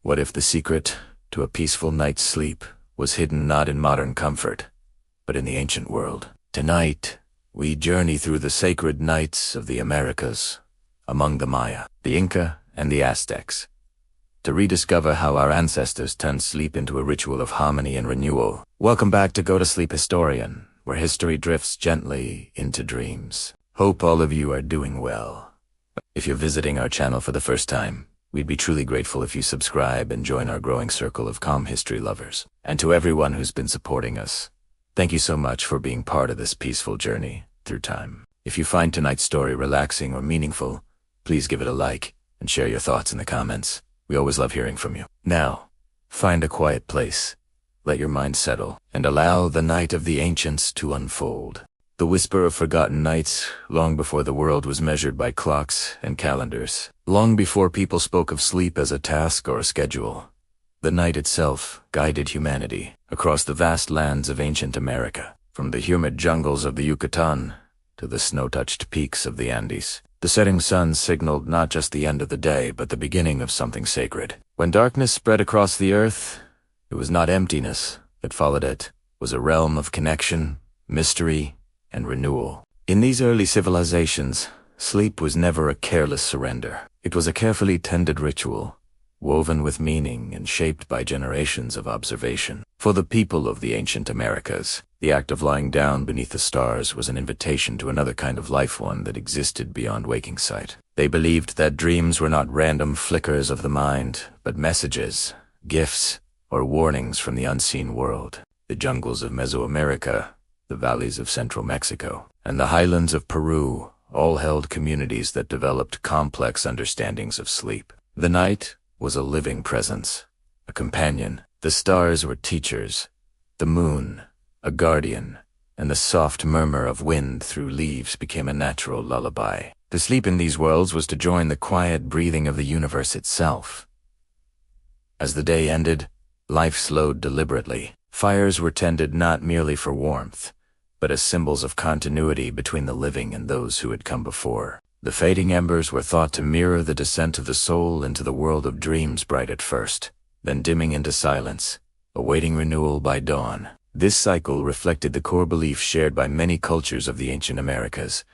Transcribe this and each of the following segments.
What if the secret to a peaceful night's sleep was hidden not in modern comfort, but in the ancient world? Tonight, we journey through the sacred nights of the Americas, among the Maya, the Inca, and the Aztecs, to rediscover how our ancestors turned sleep into a ritual of harmony and renewal. Welcome back to Go to Sleep Historian, where history drifts gently into dreams. Hope all of you are doing well. If you're visiting our channel for the first time, we'd be truly grateful if you subscribe and join our growing circle of calm history lovers. And to everyone who's been supporting us, thank you so much for being part of this peaceful journey through time. If you find tonight's story relaxing or meaningful, please give it a like and share your thoughts in the comments. We always love hearing from you. Now, find a quiet place, let your mind settle, and allow the night of the ancients to unfold. The whisper of forgotten nights, long before the world was measured by clocks and calendars, long before people spoke of sleep as a task or a schedule. The night itself guided humanity across the vast lands of ancient America, from the humid jungles of the Yucatan to the snow-touched peaks of the Andes. The setting sun signaled not just the end of the day, but the beginning of something sacred. When darkness spread across the earth, it was not emptiness that followed it. It was a realm of connection, mystery, and renewal. In these early civilizations, sleep was never a careless surrender. It was a carefully tended ritual, woven with meaning and shaped by generations of observation. For the people of the ancient Americas, the act of lying down beneath the stars was an invitation to another kind of life, one that existed beyond waking sight. They believed that dreams were not random flickers of the mind, but messages, gifts, or warnings from the unseen world. The jungles of Mesoamerica, the valleys of central Mexico, and the highlands of Peru all held communities that developed complex understandings of sleep. The night was a living presence, a companion. The stars were teachers, the moon a guardian, and the soft murmur of wind through leaves became a natural lullaby. To sleep in these worlds was to join the quiet breathing of the universe itself. As the day ended, life slowed deliberately. Fires were tended not merely for warmth, but as symbols of continuity between the living and those who had come before. The fading embers were thought to mirror the descent of the soul into the world of dreams, bright at first, then dimming into silence, awaiting renewal by dawn. This cycle reflected the core belief shared by many cultures of the ancient Americas,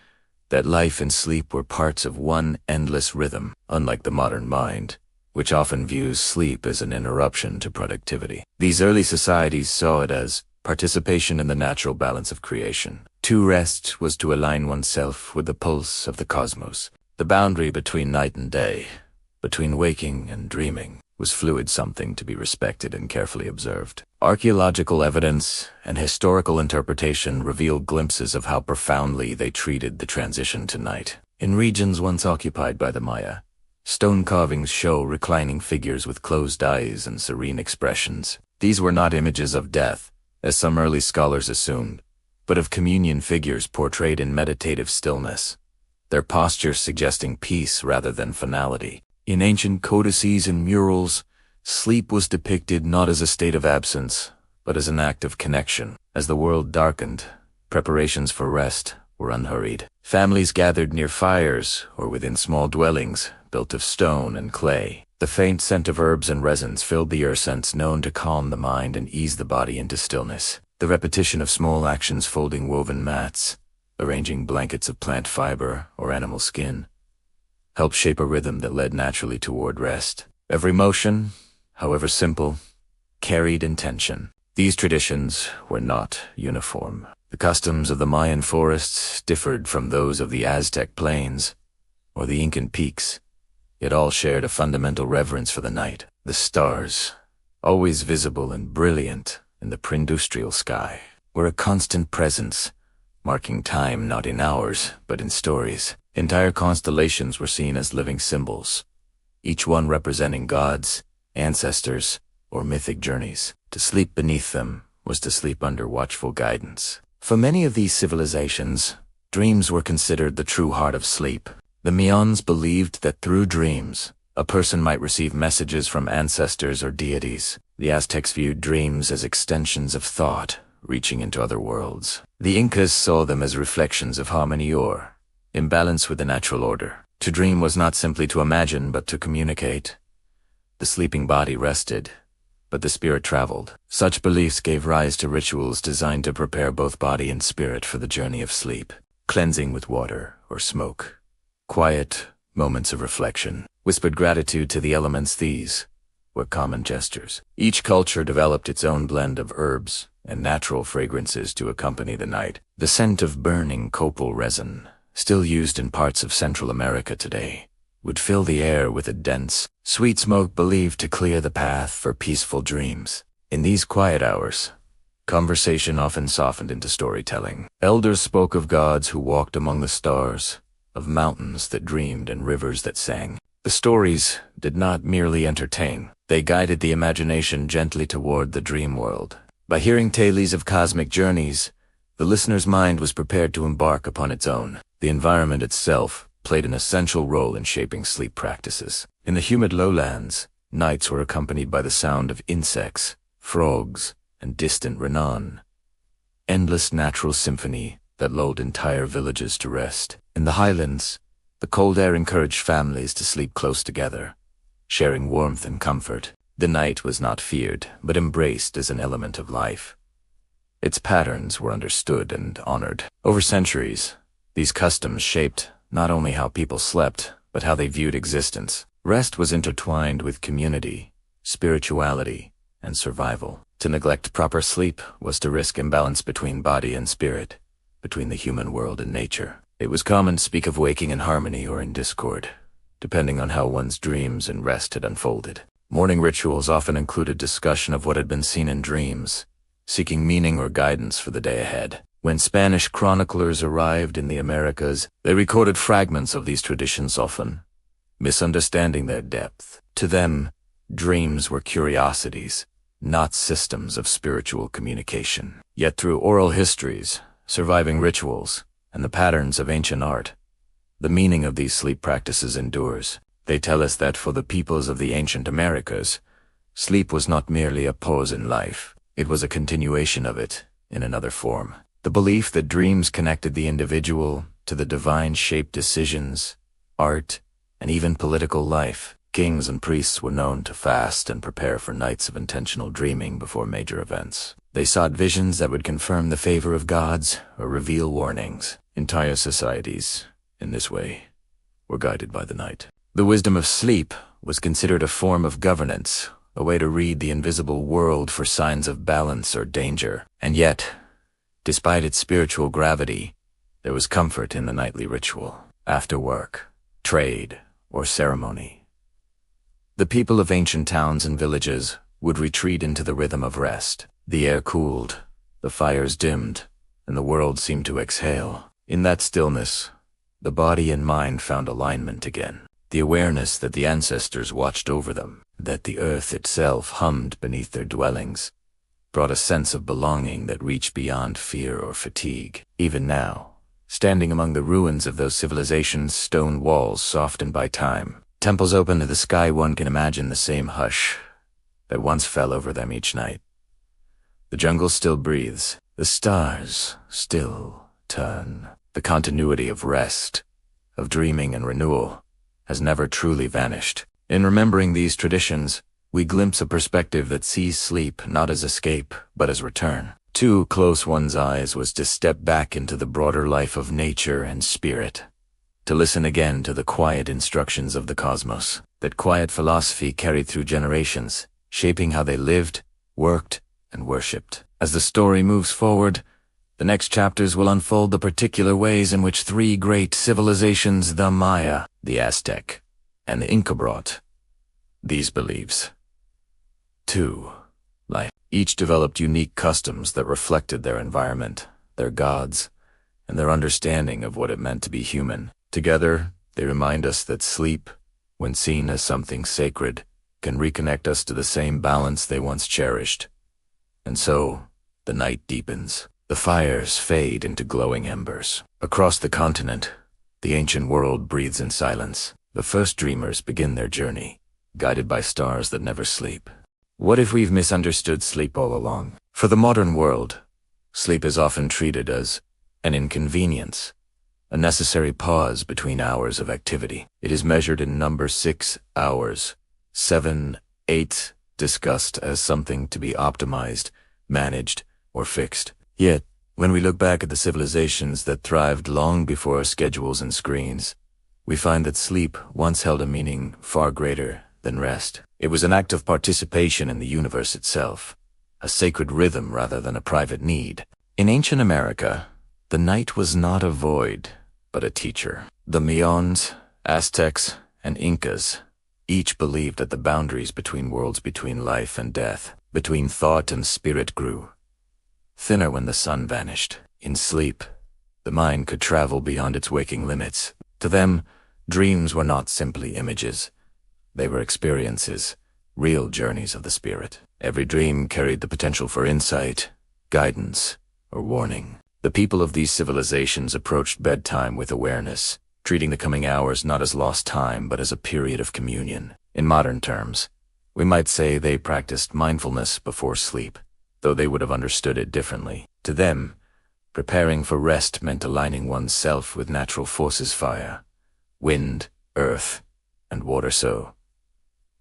that life and sleep were parts of one endless rhythm, unlike the modern mind, which often views sleep as an interruption to productivity. These early societies saw it as participation in the natural balance of creation. To rest was to align oneself with the pulse of the cosmos. The boundary between night and day, between waking and dreaming, was fluid, something to be respected and carefully observed. Archaeological evidence and historical interpretation revealed glimpses of how profoundly they treated the transition to night. In regions once occupied by the Maya, stone carvings show reclining figures with closed eyes and serene expressions. These were not images of death, as some early scholars assumed, but of communion figures portrayed in meditative stillness, their postures suggesting peace rather than finality. In ancient codices and murals, sleep was depicted not as a state of absence, but as an act of connection. As the world darkened, preparations for rest were unhurried. Families gathered near fires or within small dwellings built of stone and clay. The faint scent of herbs and resins filled the air, scents known to calm the mind and ease the body into stillness. The repetition of small actions, folding woven mats, arranging blankets of plant fiber or animal skin, helped shape a rhythm that led naturally toward rest. Every motion, however simple, carried intention. These traditions were not uniform. The customs of the Mayan forests differed from those of the Aztec plains or the Incan peaks, yet all shared a fundamental reverence for the night. The stars, always visible and brilliant in the pre-industrial sky, were a constant presence, marking time not in hours, but in stories. Entire constellations were seen as living symbols, each one representing gods, ancestors, or mythic journeys. To sleep beneath them was to sleep under watchful guidance. For many of these civilizations, dreams were considered the true heart of sleep. The Mayans believed that through dreams, a person might receive messages from ancestors or deities. The Aztecs viewed dreams as extensions of thought, reaching into other worlds. The Incas saw them as reflections of harmony or imbalance with the natural order. To dream was not simply to imagine, but to communicate, The sleeping body rested, but the spirit traveled. Such beliefs gave rise to rituals designed to prepare both body and spirit for the journey of sleep. Cleansing with water or smoke. Quiet moments of reflection. Whispered gratitude to the elements. These were common gestures. Each culture developed its own blend of herbs and natural fragrances to accompany the night. The scent of burning copal resin, still used in parts of Central America today, would fill the air with a dense, sweet smoke believed to clear the path for peaceful dreams. In these quiet hours, conversation often softened into storytelling. Elders spoke of gods who walked among the stars, of mountains that dreamed and rivers that sang. The stories did not merely entertain, they guided the imagination gently toward the dream world. By hearing tales of cosmic journeys, the listener's mind was prepared to embark upon its own. The environment itself played an essential role in shaping sleep practices. In the humid lowlands, nights were accompanied by the sound of insects, frogs, and distant renon. Endless natural symphony that lulled entire villages to rest. In the highlands, the cold air encouraged families to sleep close together, sharing warmth and comfort. The night was not feared, but embraced as an element of life. Its patterns were understood and honored. Over centuries, these customs shaped not only how people slept, but how they viewed existence. Rest was intertwined with community, spirituality, and survival. To neglect proper sleep was to risk imbalance between body and spirit, between the human world and nature. It was common to speak of waking in harmony or in discord, depending on how one's dreams and rest had unfolded. Morning rituals often included discussion of what had been seen in dreams, seeking meaning or guidance for the day ahead. When Spanish chroniclers arrived in the Americas, they recorded fragments of these traditions, often misunderstanding their depth. To them, dreams were curiosities, not systems of spiritual communication. Yet through oral histories, surviving rituals, and the patterns of ancient art, the meaning of these sleep practices endures. They tell us that for the peoples of the ancient Americas, sleep was not merely a pause in life, it was a continuation of it in another form. The belief that dreams connected the individual to the divine shaped decisions, art, and even political life. Kings and priests were known to fast and prepare for nights of intentional dreaming before major events. They sought visions that would confirm the favor of gods or reveal warnings. Entire societies, in this way, were guided by the night. The wisdom of sleep was considered a form of governance, a way to read the invisible world for signs of balance or danger. And yet, despite its spiritual gravity, there was comfort in the nightly ritual. After work, trade, or ceremony, the people of ancient towns and villages would retreat into the rhythm of rest. The air cooled, the fires dimmed, and the world seemed to exhale. In that stillness, the body and mind found alignment again. The awareness that the ancestors watched over them, that the earth itself hummed beneath their dwellings, brought a sense of belonging that reached beyond fear or fatigue. Even now, standing among the ruins of those civilizations, stone walls softened by time, temples open to the sky, one can imagine the same hush that once fell over them each night. The jungle still breathes, the stars still turn. The continuity of rest, of dreaming and renewal, has never truly vanished. In remembering these traditions, we glimpse a perspective that sees sleep not as escape, but as return. To close one's eyes was to step back into the broader life of nature and spirit, to listen again to the quiet instructions of the cosmos. That quiet philosophy carried through generations, shaping how they lived, worked, and worshipped. As the story moves forward, the next chapters will unfold the particular ways in which three great civilizations, the Maya, the Aztec, and the Inca, brought these beliefs to life. Each developed unique customs that reflected their environment, their gods, and their understanding of what it meant to be human. Together, they remind us that sleep, when seen as something sacred, can reconnect us to the same balance they once cherished. And so, the night deepens. The fires fade into glowing embers. Across the continent, the ancient world breathes in silence. The first dreamers begin their journey, guided by stars that never sleep. What if we've misunderstood sleep all along? For the modern world, sleep is often treated as an inconvenience, a necessary pause between hours of activity. It is measured in number 6 hours, 7 8 discussed as something to be optimized, managed, or fixed. Yet, when we look back at the civilizations that thrived long before our schedules and screens, we find that sleep once held a meaning far greater than rest. It was an act of participation in the universe itself, a sacred rhythm rather than a private need. In ancient America, the night was not a void, but a teacher. The Mayans, Aztecs, and Incas each believed that the boundaries between worlds, between life and death, between thought and spirit grew thinner when the sun vanished. In sleep, the mind could travel beyond its waking limits. To them, dreams were not simply images. They were experiences, real journeys of the spirit. Every dream carried the potential for insight, guidance, or warning. The people of these civilizations approached bedtime with awareness, treating the coming hours not as lost time but as a period of communion. In modern terms, we might say they practiced mindfulness before sleep, though they would have understood it differently. To them, preparing for rest meant aligning oneself with natural forces: fire, wind, earth, and water, so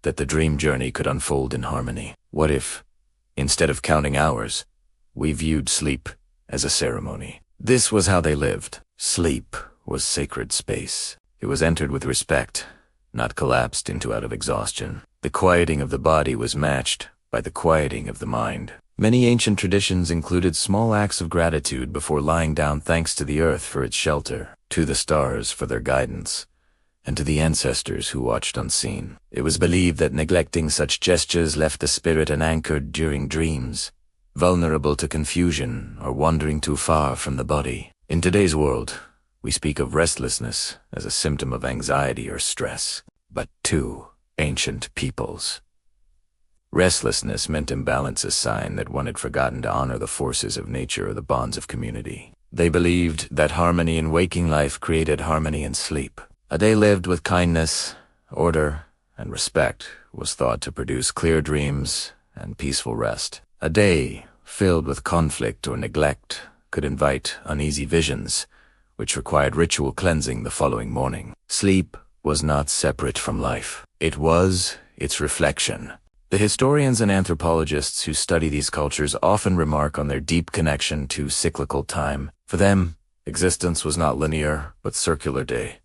that the dream journey could unfold in harmony. What if, instead of counting hours, we viewed sleep as a ceremony? This was how they lived. Sleep was sacred space. It was entered with respect, not collapsed into out of exhaustion. The quieting of the body was matched by the quieting of the mind. Many ancient traditions included small acts of gratitude before lying down, thanks to the earth for its shelter, to the stars for their guidance, and to the ancestors who watched unseen. It was believed that neglecting such gestures left the spirit unanchored during dreams, vulnerable to confusion or wandering too far from the body. In today's world, we speak of restlessness as a symptom of anxiety or stress, but to ancient peoples, restlessness meant imbalance, a sign that one had forgotten to honor the forces of nature or the bonds of community. They believed that harmony in waking life created harmony in sleep. A day lived with kindness, order, and respect was thought to produce clear dreams and peaceful rest. A day filled with conflict or neglect could invite uneasy visions, which required ritual cleansing the following morning. Sleep was not separate from life. It was its reflection. The historians and anthropologists who study these cultures often remark on their deep connection to cyclical time. For them, existence was not linear, but circular day,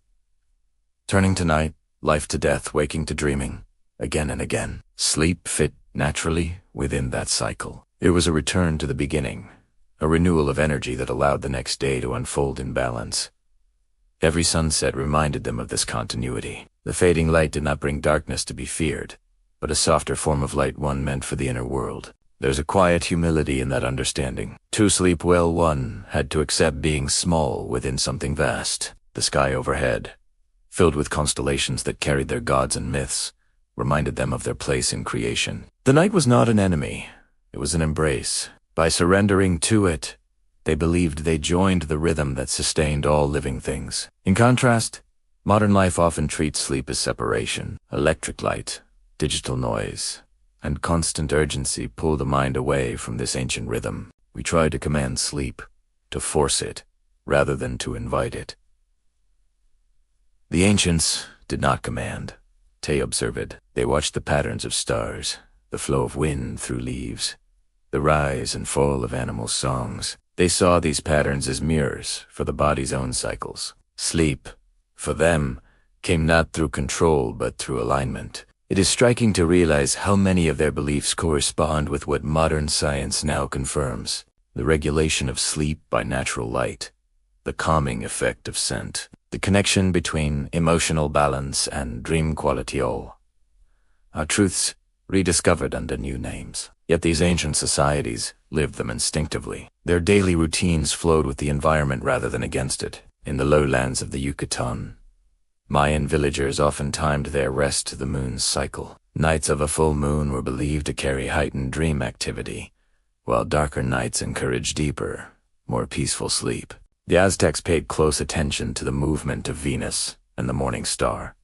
turning to night, life to death, waking to dreaming, again and again. Sleep fit naturally within that cycle. It was a return to the beginning, a renewal of energy that allowed the next day to unfold in balance. Every sunset reminded them of this continuity. The fading light did not bring darkness to be feared, but a softer form of light, one meant for the inner world. There's a quiet humility in that understanding. To sleep well, one had to accept being small within something vast. The sky overhead, filled with constellations that carried their gods and myths, reminded them of their place in creation. The night was not an enemy, it was an embrace. By surrendering to it, they believed they joined the rhythm that sustained all living things. In contrast, modern life often treats sleep as separation. Electric light, digital noise, and constant urgency pull the mind away from this ancient rhythm. We try to command sleep, to force it, rather than to invite it. The ancients did not command. They observed. They watched the patterns of stars, the flow of wind through leaves, the rise and fall of animal songs. They saw these patterns as mirrors for the body's own cycles. Sleep, for them, came not through control but through alignment. It is striking to realize how many of their beliefs correspond with what modern science now confirms: the regulation of sleep by natural light, the calming effect of scent, the connection between emotional balance and dream quality, all are truths rediscovered under new names. Yet these ancient societies lived them instinctively. Their daily routines flowed with the environment rather than against it. In the lowlands of the Yucatan, Mayan villagers often timed their rest to the moon's cycle. Nights of a full moon were believed to carry heightened dream activity, while darker nights encouraged deeper, more peaceful sleep. The Aztecs paid close attention to the movement of Venus and the morning star,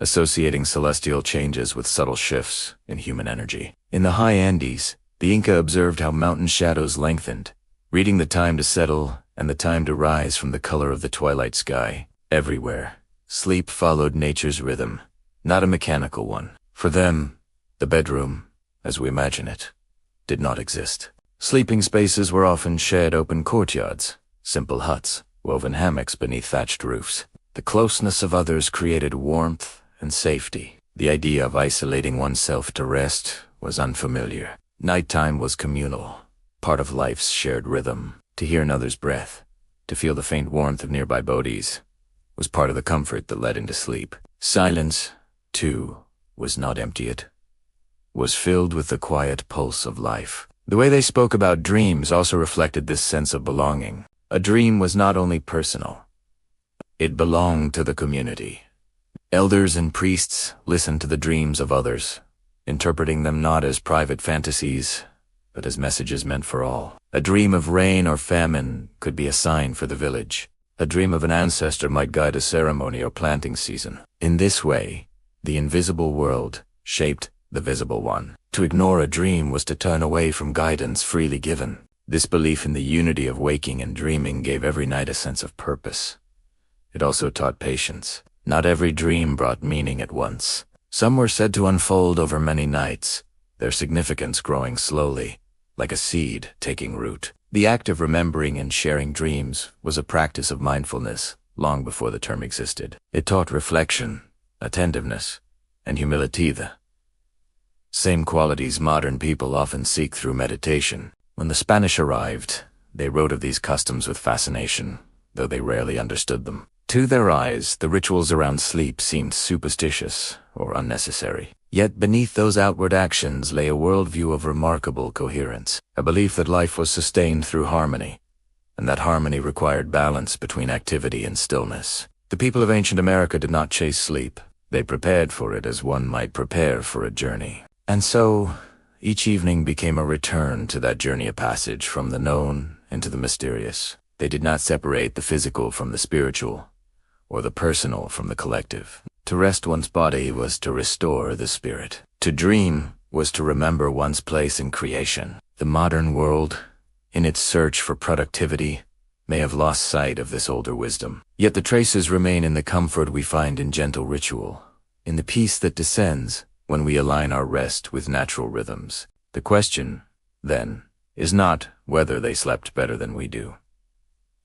associating celestial changes with subtle shifts in human energy. In the high Andes, the Inca observed how mountain shadows lengthened, reading the time to settle and the time to rise from the color of the twilight sky. Everywhere, sleep followed nature's rhythm, not a mechanical one. For them, The bedroom, as we imagine it, did not exist. Sleeping spaces were often shared open courtyards, simple huts, woven hammocks beneath thatched roofs. The closeness of others created warmth and safety. The idea of isolating oneself to rest was unfamiliar. Nighttime was communal, part of life's shared rhythm. To hear another's breath, to feel the faint warmth of nearby bodies, was part of the comfort that led into sleep. Silence, too, was not empty. It was filled with the quiet pulse of life. The way they spoke about dreams also reflected this sense of belonging. A dream was not only personal. It belonged to the community. Elders and priests listened to the dreams of others, interpreting them not as private fantasies, but as messages meant for all. A dream of rain or famine could be a sign for the village. A dream of an ancestor might guide a ceremony or planting season. In this way, the invisible world shaped the visible one. To ignore a dream was to turn away from guidance freely given. This belief in the unity of waking and dreaming gave every night a sense of purpose. It also taught patience. Not every dream brought meaning at once. Some were said to unfold over many nights, their significance growing slowly, like a seed taking root. The act of remembering and sharing dreams was a practice of mindfulness long before the term existed. It taught reflection, attentiveness, and humility, the same qualities modern people often seek through meditation. When the Spanish arrived, they wrote of these customs with fascination, though they rarely understood them. To their eyes, the rituals around sleep seemed superstitious or unnecessary. Yet beneath those outward actions lay a worldview of remarkable coherence, a belief that life was sustained through harmony, and that harmony required balance between activity and stillness. The people of ancient America did not chase sleep. They prepared for it as one might prepare for a journey. And so, each evening became a return to that journey, a passage from the known into the mysterious. They did not separate the physical from the spiritual, or the personal from the collective. To rest one's body was to restore the spirit. To dream was to remember one's place in creation. The modern world, in its search for productivity, may have lost sight of this older wisdom. Yet the traces remain in the comfort we find in gentle ritual, in the peace that descends when we align our rest with natural rhythms. The question, then, is not whether they slept better than we do.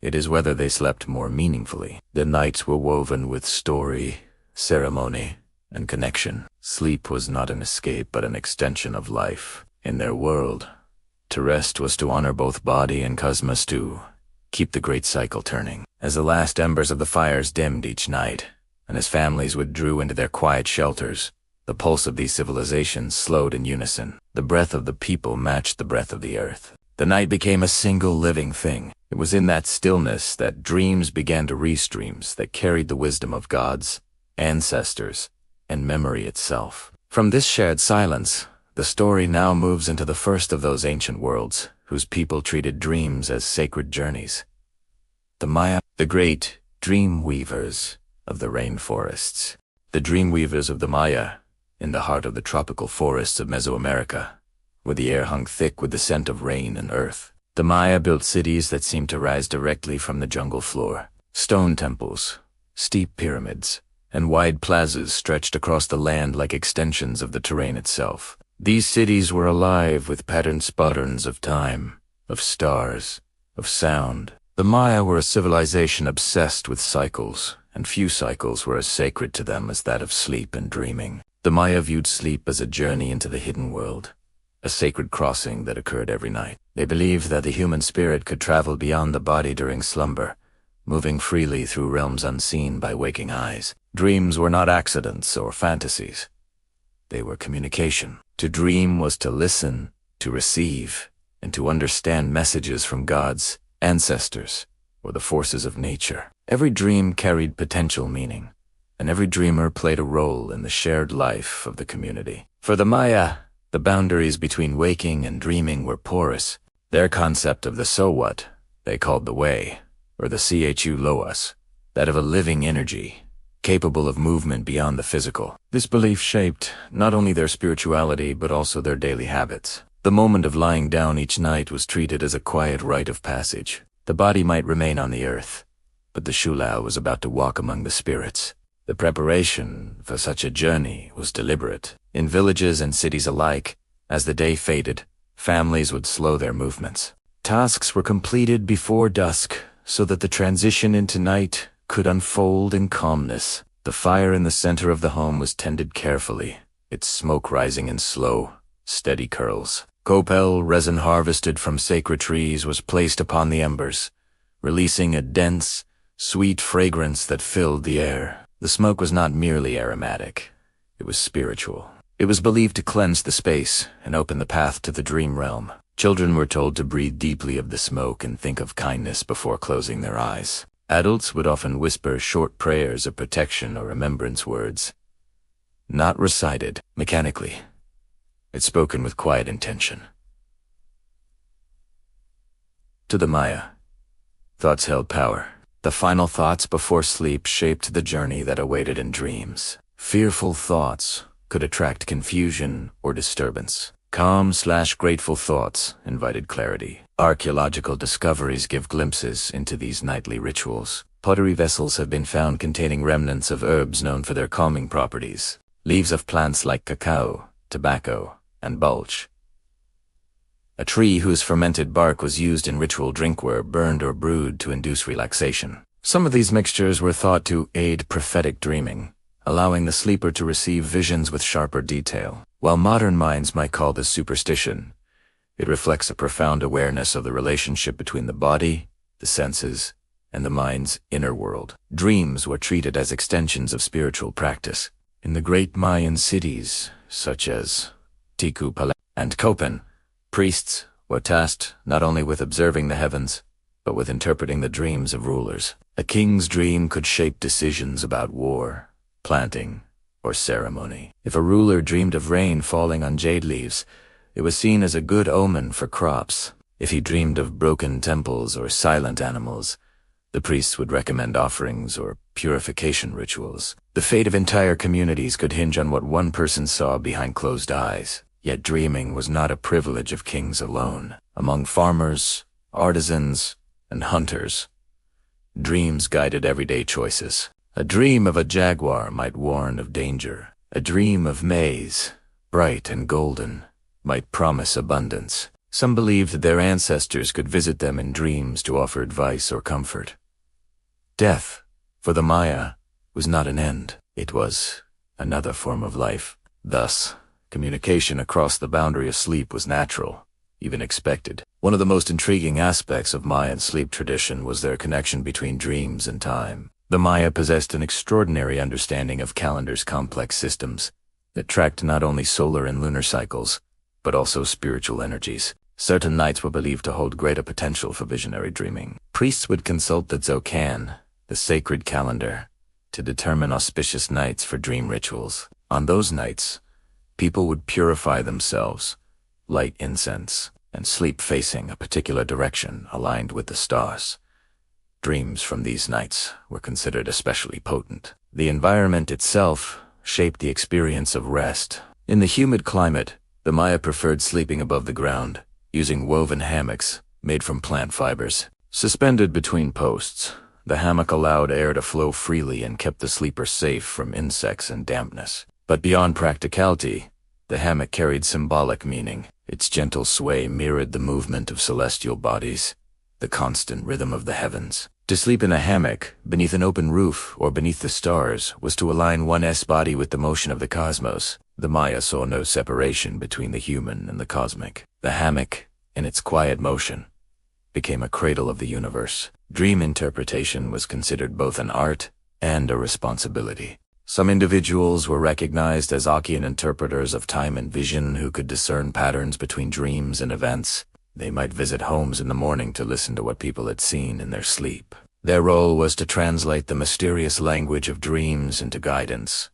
It is whether they slept more meaningfully. The nights were woven with story, ceremony, and connection. Sleep was not an escape but an extension of life. In their world, to rest was to honor both body and cosmos, to keep the great cycle turning. As the last embers of the fires dimmed each night, and as families withdrew into their quiet shelters, the pulse of these civilizations slowed in unison. The breath of the people matched the breath of the earth. The night became a single living thing. It was in that stillness that dreams began to reach dreams that carried the wisdom of gods, ancestors, and memory itself. From this shared silence, the story now moves into the first of those ancient worlds whose people treated dreams as sacred journeys. The Maya, the great dream weavers of the rainforests. The dream weavers of the Maya, in the heart of the tropical forests of Mesoamerica, where the air hung thick with the scent of rain and earth. The Maya built cities that seemed to rise directly from the jungle floor. Stone temples, steep pyramids, and wide plazas stretched across the land like extensions of the terrain itself. These cities were alive with patterned patterns of time, of stars, of sound. The Maya were a civilization obsessed with cycles, and few cycles were as sacred to them as that of sleep and dreaming. The Maya viewed sleep as a journey into the hidden world, a sacred crossing that occurred every night. They believed that the human spirit could travel beyond the body during slumber, moving freely through realms unseen by waking eyes. Dreams were not accidents or fantasies. They were communication. To dream was to listen, to receive, and to understand messages from gods, ancestors, or the forces of nature. Every dream carried potential meaning, and every dreamer played a role in the shared life of the community. For the Maya, the boundaries between waking and dreaming were porous. Their concept of the so what they called the way, or the chu loas, that of a living energy, capable of movement beyond the physical. This belief shaped not only their spirituality but also their daily habits. The moment of lying down each night was treated as a quiet rite of passage. The body might remain on the earth, but the shulao was about to walk among the spirits. The preparation for such a journey was deliberate. In villages and cities alike, as the day faded, families would slow their movements. Tasks were completed before dusk so that the transition into night could unfold in calmness. The fire in the center of the home was tended carefully, its smoke rising in slow, steady curls. Copal resin harvested from sacred trees was placed upon the embers, releasing a dense, sweet fragrance that filled the air. The smoke was not merely aromatic, it was spiritual. It was believed to cleanse the space and open the path to the dream realm. Children were told to breathe deeply of the smoke and think of kindness before closing their eyes. Adults would often whisper short prayers of protection or remembrance words, not recited mechanically, but spoken with quiet intention. To the Maya, thoughts held power. The final thoughts before sleep shaped the journey that awaited in dreams. Fearful thoughts could attract confusion or disturbance. Calm/grateful thoughts invited clarity. Archaeological discoveries give glimpses into these nightly rituals. Pottery vessels have been found containing remnants of herbs known for their calming properties. Leaves of plants like cacao, tobacco, and bulch. A tree whose fermented bark was used in ritual drinkware burned or brewed to induce relaxation. Some of these mixtures were thought to aid prophetic dreaming, allowing the sleeper to receive visions with sharper detail. While modern minds might call this superstition, it reflects a profound awareness of the relationship between the body, the senses, and the mind's inner world. Dreams were treated as extensions of spiritual practice. In the great Mayan cities, such as Tikal and Copan, priests were tasked not only with observing the heavens, but with interpreting the dreams of rulers. A king's dream could shape decisions about war, planting, or ceremony. If a ruler dreamed of rain falling on jade leaves, it was seen as a good omen for crops. If he dreamed of broken temples or silent animals, the priests would recommend offerings or purification rituals. The fate of entire communities could hinge on what one person saw behind closed eyes. Yet dreaming was not a privilege of kings alone. Among farmers, artisans, and hunters, dreams guided everyday choices. A dream of a jaguar might warn of danger. A dream of maize, bright and golden, might promise abundance. Some believed that their ancestors could visit them in dreams to offer advice or comfort. Death, for the Maya, was not an end. It was another form of life. Thus, communication across the boundary of sleep was natural, even expected. One of the most intriguing aspects of Mayan sleep tradition was their connection between dreams and time. The Maya possessed an extraordinary understanding of calendars' complex systems that tracked not only solar and lunar cycles, but also spiritual energies. Certain nights were believed to hold greater potential for visionary dreaming. Priests would consult the Zocan, the sacred calendar, to determine auspicious nights for dream rituals. On those nights, people would purify themselves, light incense, and sleep facing a particular direction aligned with the stars. Dreams from these nights were considered especially potent. The environment itself shaped the experience of rest. In the humid climate, the Maya preferred sleeping above the ground, using woven hammocks made from plant fibers. Suspended between posts, the hammock allowed air to flow freely and kept the sleeper safe from insects and dampness. But beyond practicality, the hammock carried symbolic meaning. Its gentle sway mirrored the movement of celestial bodies, the constant rhythm of the heavens. To sleep in a hammock, beneath an open roof or beneath the stars, was to align one's body with the motion of the cosmos. The Maya saw no separation between the human and the cosmic. The hammock, in its quiet motion, became a cradle of the universe. Dream interpretation was considered both an art and a responsibility. Some individuals were recognized as Achaean interpreters of time and vision who could discern patterns between dreams and events. They might visit homes in the morning to listen to what people had seen in their sleep. Their role was to translate the mysterious language of dreams into guidance.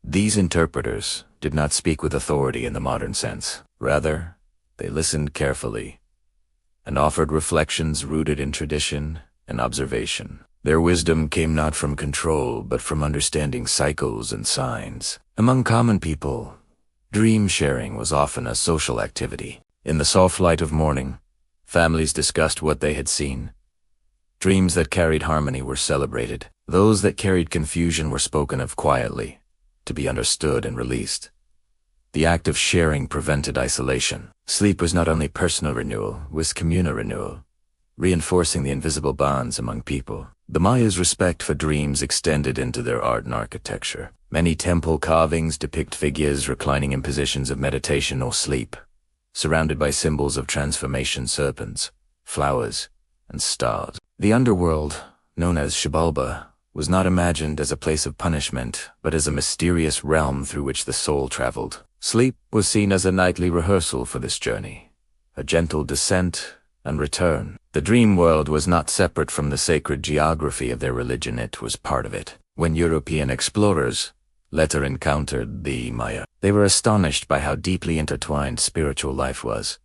These interpreters did not speak with authority in the modern sense. Rather, they listened carefully and offered reflections rooted in tradition and observation. Their wisdom came not from control, but from understanding cycles and signs. Among common people, dream sharing was often a social activity. In the soft light of morning, families discussed what they had seen. Dreams that carried harmony were celebrated. Those that carried confusion were spoken of quietly, to be understood and released. The act of sharing prevented isolation. Sleep was not only personal renewal, it was communal renewal, reinforcing the invisible bonds among people. The Mayas' respect for dreams extended into their art and architecture. Many temple carvings depict figures reclining in positions of meditation or sleep, surrounded by symbols of transformation: serpents, flowers, and stars. The underworld, known as Xibalba, was not imagined as a place of punishment, but as a mysterious realm through which the soul traveled. Sleep was seen as a nightly rehearsal for this journey, a gentle descent and return. The dream world was not separate from the sacred geography of their religion, it was part of it. When European explorers later encountered the Maya, they were astonished by how deeply intertwined spiritual life was.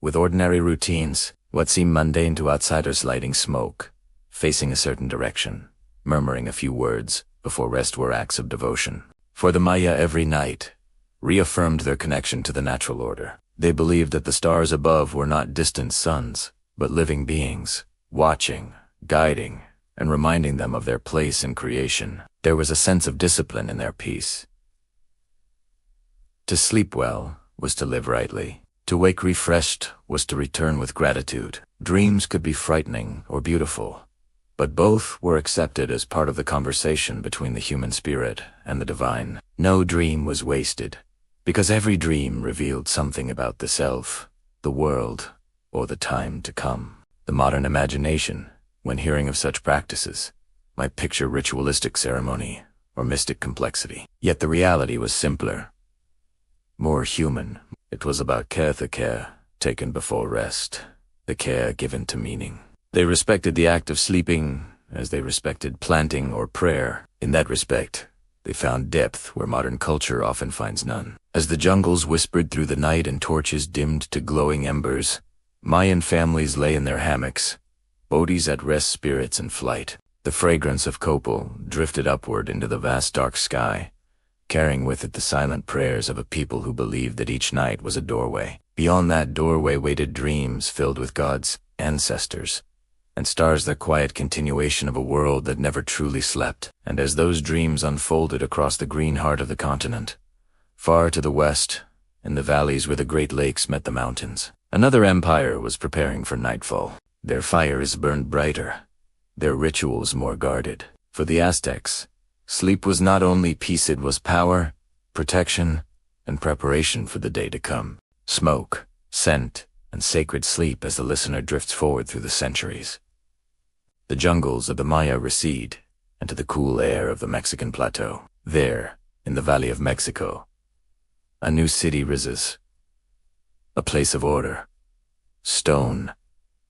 With ordinary routines, what seemed mundane to outsiders: lighting smoke, facing a certain direction, murmuring a few words before rest, were acts of devotion. For the Maya, every night reaffirmed their connection to the natural order. They believed that the stars above were not distant suns, but living beings, watching, guiding, and reminding them of their place in creation. There was a sense of discipline in their peace. To sleep well was to live rightly. To wake refreshed was to return with gratitude. Dreams could be frightening or beautiful, but both were accepted as part of the conversation between the human spirit and the divine. No dream was wasted, because every dream revealed something about the self, the world, or the time to come. The modern imagination, when hearing of such practices, might picture ritualistic ceremony or mystic complexity. Yet the reality was simpler, more human. It was about the care taken before rest, the care given to meaning. They respected the act of sleeping as they respected planting or prayer. In that respect, they found depth where modern culture often finds none. As the jungles whispered through the night and torches dimmed to glowing embers, Mayan families lay in their hammocks, bodies at rest, spirits in flight. The fragrance of copal drifted upward into the vast dark sky, carrying with it the silent prayers of a people who believed that each night was a doorway. Beyond that doorway waited dreams filled with God's ancestors, and stars, the quiet continuation of a world that never truly slept. And as those dreams unfolded across the green heart of the continent, far to the west, in the valleys where the Great Lakes met the mountains, another empire was preparing for nightfall. Their fires burned brighter, their rituals more guarded. For the Aztecs, sleep was not only peace, it was power, protection, and preparation for the day to come. Smoke, scent, and sacred sleep as the listener drifts forward through the centuries. The jungles of the Maya recede into the cool air of the Mexican plateau. There, in the Valley of Mexico, a new city rises, a place of order, stone,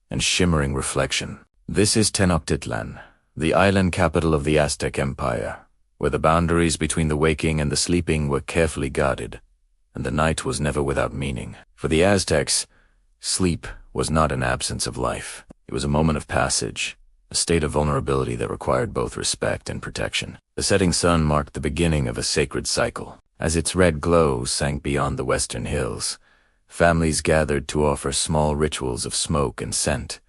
and shimmering reflection. This is Tenochtitlan, the island capital of the Aztec Empire, where the boundaries between the waking and the sleeping were carefully guarded, and the night was never without meaning. For the Aztecs, sleep was not an absence of life. It was a moment of passage, a state of vulnerability that required both respect and protection. The setting sun marked the beginning of a sacred cycle. As its red glow sank beyond the western hills, families gathered to offer small rituals of smoke and scent,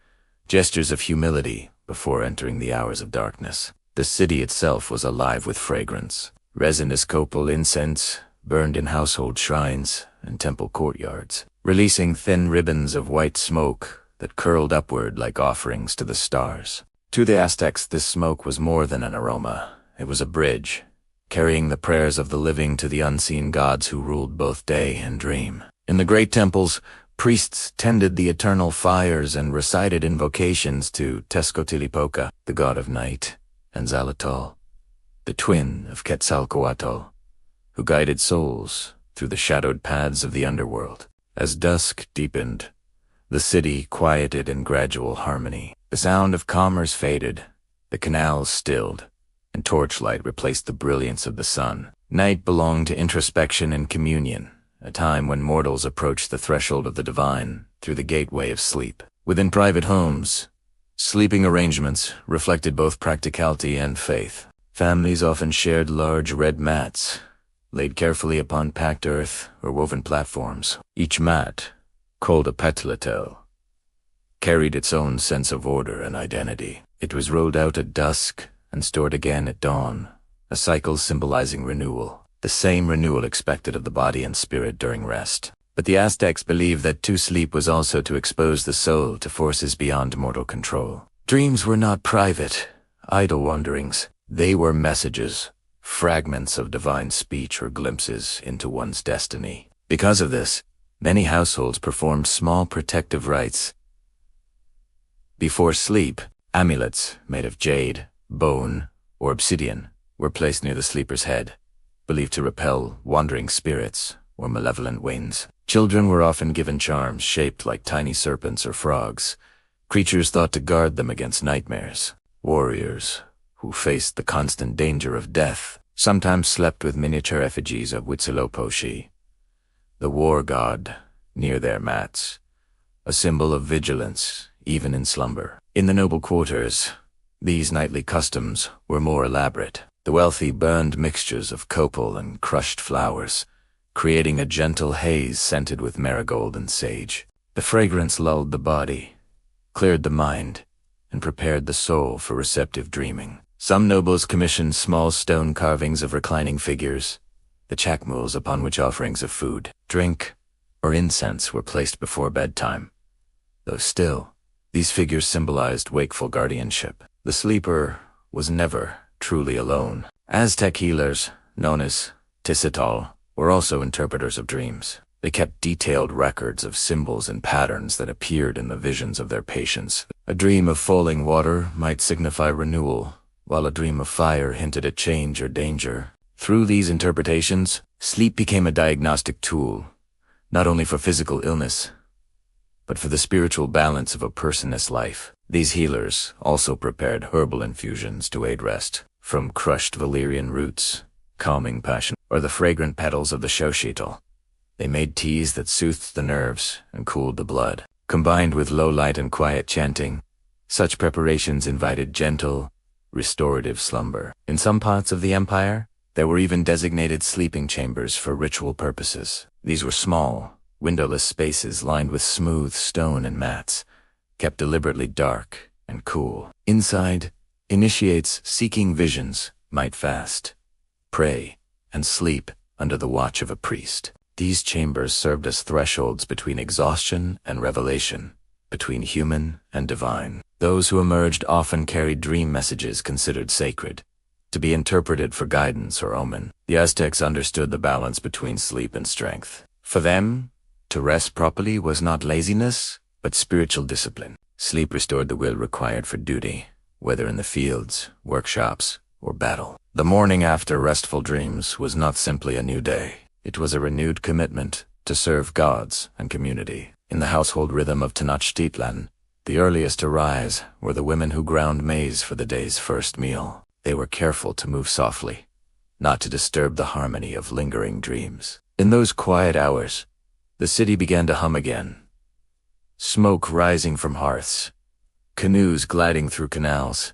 gestures of humility before entering the hours of darkness. The city itself was alive with fragrance. Resinous copal incense burned in household shrines and temple courtyards, releasing thin ribbons of white smoke that curled upward like offerings to the stars. To the Aztecs, this smoke was more than an aroma. It was a bridge, carrying the prayers of the living to the unseen gods who ruled both day and dream. In the great temples, priests tended the eternal fires and recited invocations to Tezcatlipoca, the god of night, and Xalotl, the twin of Quetzalcoatl, who guided souls through the shadowed paths of the underworld. As dusk deepened, the city quieted in gradual harmony. The sound of commerce faded, the canals stilled, and torchlight replaced the brilliance of the sun. Night belonged to introspection and communion, a time when mortals approached the threshold of the divine through the gateway of sleep. Within private homes, sleeping arrangements reflected both practicality and faith. Families often shared large red mats, laid carefully upon packed earth or woven platforms. Each mat, called a petletel, carried its own sense of order and identity. It was rolled out at dusk and stored again at dawn, a cycle symbolizing renewal, the same renewal expected of the body and spirit during rest. But the Aztecs believed that to sleep was also to expose the soul to forces beyond mortal control. Dreams were not private, idle wanderings. They were messages, fragments of divine speech or glimpses into one's destiny. Because of this, many households performed small protective rites. Before sleep, amulets made of jade, bone, or obsidian were placed near the sleeper's head, believed to repel wandering spirits or malevolent winds. Children were often given charms shaped like tiny serpents or frogs, creatures thought to guard them against nightmares. Warriors, who faced the constant danger of death, sometimes slept with miniature effigies of Huitzilopochtli, the war god, near their mats, a symbol of vigilance even in slumber. In the noble quarters, these nightly customs were more elaborate. The wealthy burned mixtures of copal and crushed flowers, creating a gentle haze scented with marigold and sage. The fragrance lulled the body, cleared the mind, and prepared the soul for receptive dreaming. Some nobles commissioned small stone carvings of reclining figures, the chakmuls upon which offerings of food, drink, or incense were placed before bedtime. Though still, these figures symbolized wakeful guardianship. The sleeper was never truly alone. Aztec healers, known as Tizitol, were also interpreters of dreams. They kept detailed records of symbols and patterns that appeared in the visions of their patients. A dream of falling water might signify renewal, while a dream of fire hinted at change or danger. Through these interpretations, sleep became a diagnostic tool, not only for physical illness, but for the spiritual balance of a person's life. These healers also prepared herbal infusions to aid rest, from crushed valerian roots, calming passion, or the fragrant petals of the shoshito. They made teas that soothed the nerves and cooled the blood. Combined with low light and quiet chanting, such preparations invited gentle, restorative slumber. In some parts of the empire, there were even designated sleeping chambers for ritual purposes. These were small, windowless spaces lined with smooth stone and mats, kept deliberately dark and cool. Inside, initiates seeking visions might fast, pray, and sleep under the watch of a priest. These chambers served as thresholds between exhaustion and revelation, between human and divine. Those who emerged often carried dream messages considered sacred, to be interpreted for guidance or omen. The Aztecs understood the balance between sleep and strength. For them, to rest properly was not laziness, but spiritual discipline. Sleep restored the will required for duty, whether in the fields, workshops, or battle. The morning after restful dreams was not simply a new day. It was a renewed commitment to serve gods and community. In the household rhythm of Tenochtitlan, the earliest to rise were the women who ground maize for the day's first meal. They were careful to move softly, not to disturb the harmony of lingering dreams. In those quiet hours, the city began to hum again. Smoke rising from hearths, canoes gliding through canals,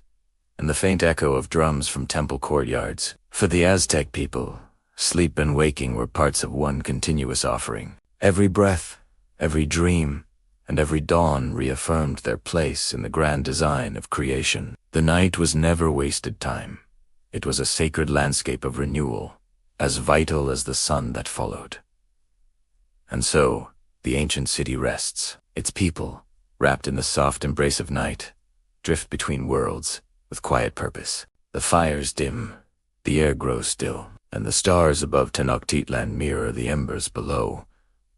and the faint echo of drums from temple courtyards. For the Aztec people, sleep and waking were parts of one continuous offering. Every breath, every dream, and every dawn reaffirmed their place in the grand design of creation. The night was never wasted time. It was a sacred landscape of renewal, as vital as the sun that followed. And so, the ancient city rests. Its people, wrapped in the soft embrace of night, drift between worlds with quiet purpose. The fires dim, the air grows still, and the stars above Tenochtitlan mirror the embers below,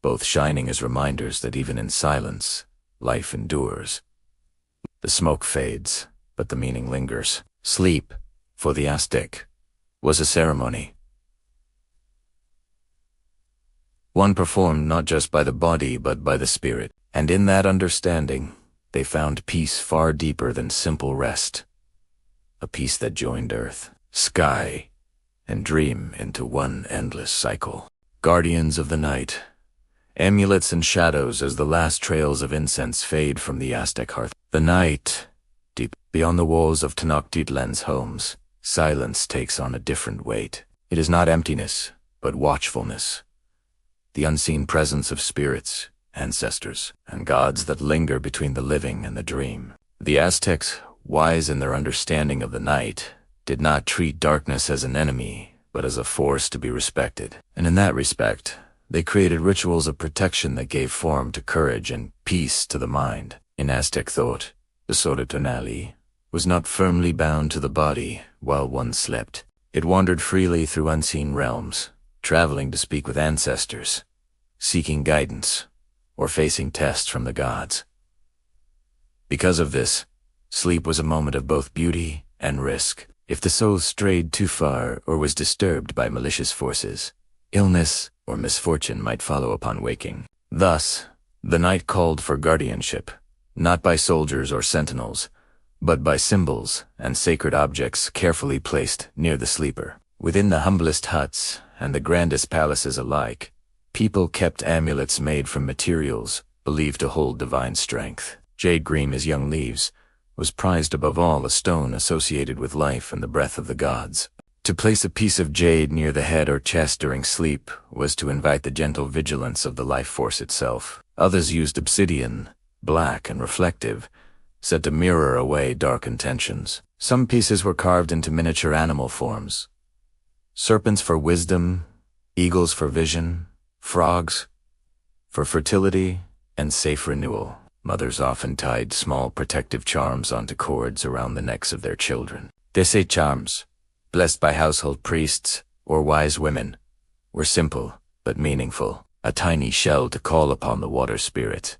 both shining as reminders that even in silence, life endures. The smoke fades, but the meaning lingers. Sleep, for the Aztec, was a ceremony. One performed not just by the body but by the spirit, and in that understanding, they found peace far deeper than simple rest. A peace that joined earth, sky, and dream into one endless cycle. Guardians of the night, amulets and shadows as the last trails of incense fade from the Aztec hearth. The night, deep beyond the walls of Tenochtitlan's homes, silence takes on a different weight. It is not emptiness, but watchfulness. The unseen presence of spirits, ancestors, and gods that linger between the living and the dream. The Aztecs, wise in their understanding of the night, did not treat darkness as an enemy, but as a force to be respected. And in that respect, they created rituals of protection that gave form to courage and peace to the mind. In Aztec thought, the Sorotonali was not firmly bound to the body while one slept. It wandered freely through unseen realms, traveling to speak with ancestors, seeking guidance, or facing tests from the gods. Because of this, sleep was a moment of both beauty and risk. If the soul strayed too far or was disturbed by malicious forces, illness or misfortune might follow upon waking. Thus, the night called for guardianship, not by soldiers or sentinels, but by symbols and sacred objects carefully placed near the sleeper. Within the humblest huts and the grandest palaces alike, people kept amulets made from materials believed to hold divine strength. Jade green as young leaves was prized above all, a stone associated with life and the breath of the gods. To place a piece of jade near the head or chest during sleep was to invite the gentle vigilance of the life force itself. Others used obsidian, black and reflective, said to mirror away dark intentions. Some pieces were carved into miniature animal forms. Serpents for wisdom, eagles for vision, frogs for fertility and safe renewal. Mothers often tied small protective charms onto cords around the necks of their children. Dese charms, blessed by household priests or wise women, were simple but meaningful. A tiny shell to call upon the water spirit,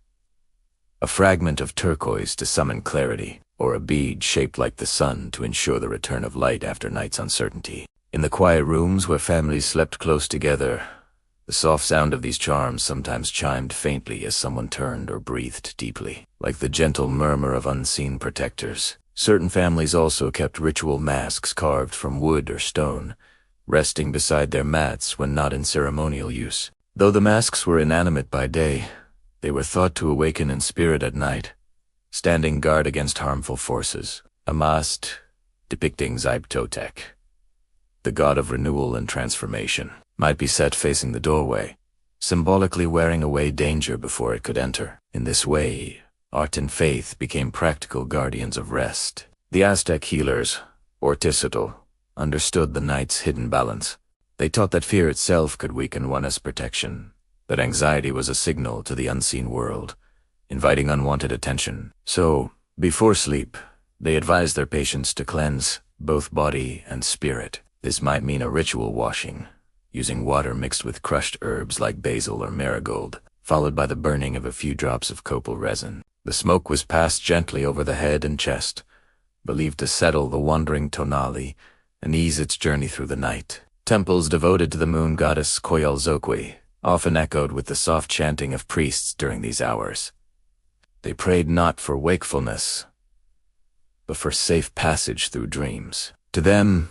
a fragment of turquoise to summon clarity, or a bead shaped like the sun to ensure the return of light after night's uncertainty. In the quiet rooms where families slept close together, the soft sound of these charms sometimes chimed faintly as someone turned or breathed deeply, like the gentle murmur of unseen protectors. Certain families also kept ritual masks carved from wood or stone, resting beside their mats when not in ceremonial use. Though the masks were inanimate by day, they were thought to awaken in spirit at night, standing guard against harmful forces. A mast depicting Zyptotec, the god of renewal and transformation, might be set facing the doorway, symbolically wearing away danger before it could enter. In this way, art and faith became practical guardians of rest. The Aztec healers, or Tisotl, understood the night's hidden balance. They taught that fear itself could weaken one's protection, that anxiety was a signal to the unseen world, inviting unwanted attention. So, before sleep, they advised their patients to cleanse both body and spirit. This might mean a ritual washing, using water mixed with crushed herbs like basil or marigold, followed by the burning of a few drops of copal resin. The smoke was passed gently over the head and chest, believed to settle the wandering tonali and ease its journey through the night. Temples devoted to the moon goddess Koyalzokwe often echoed with the soft chanting of priests during these hours. They prayed not for wakefulness, but for safe passage through dreams. To them,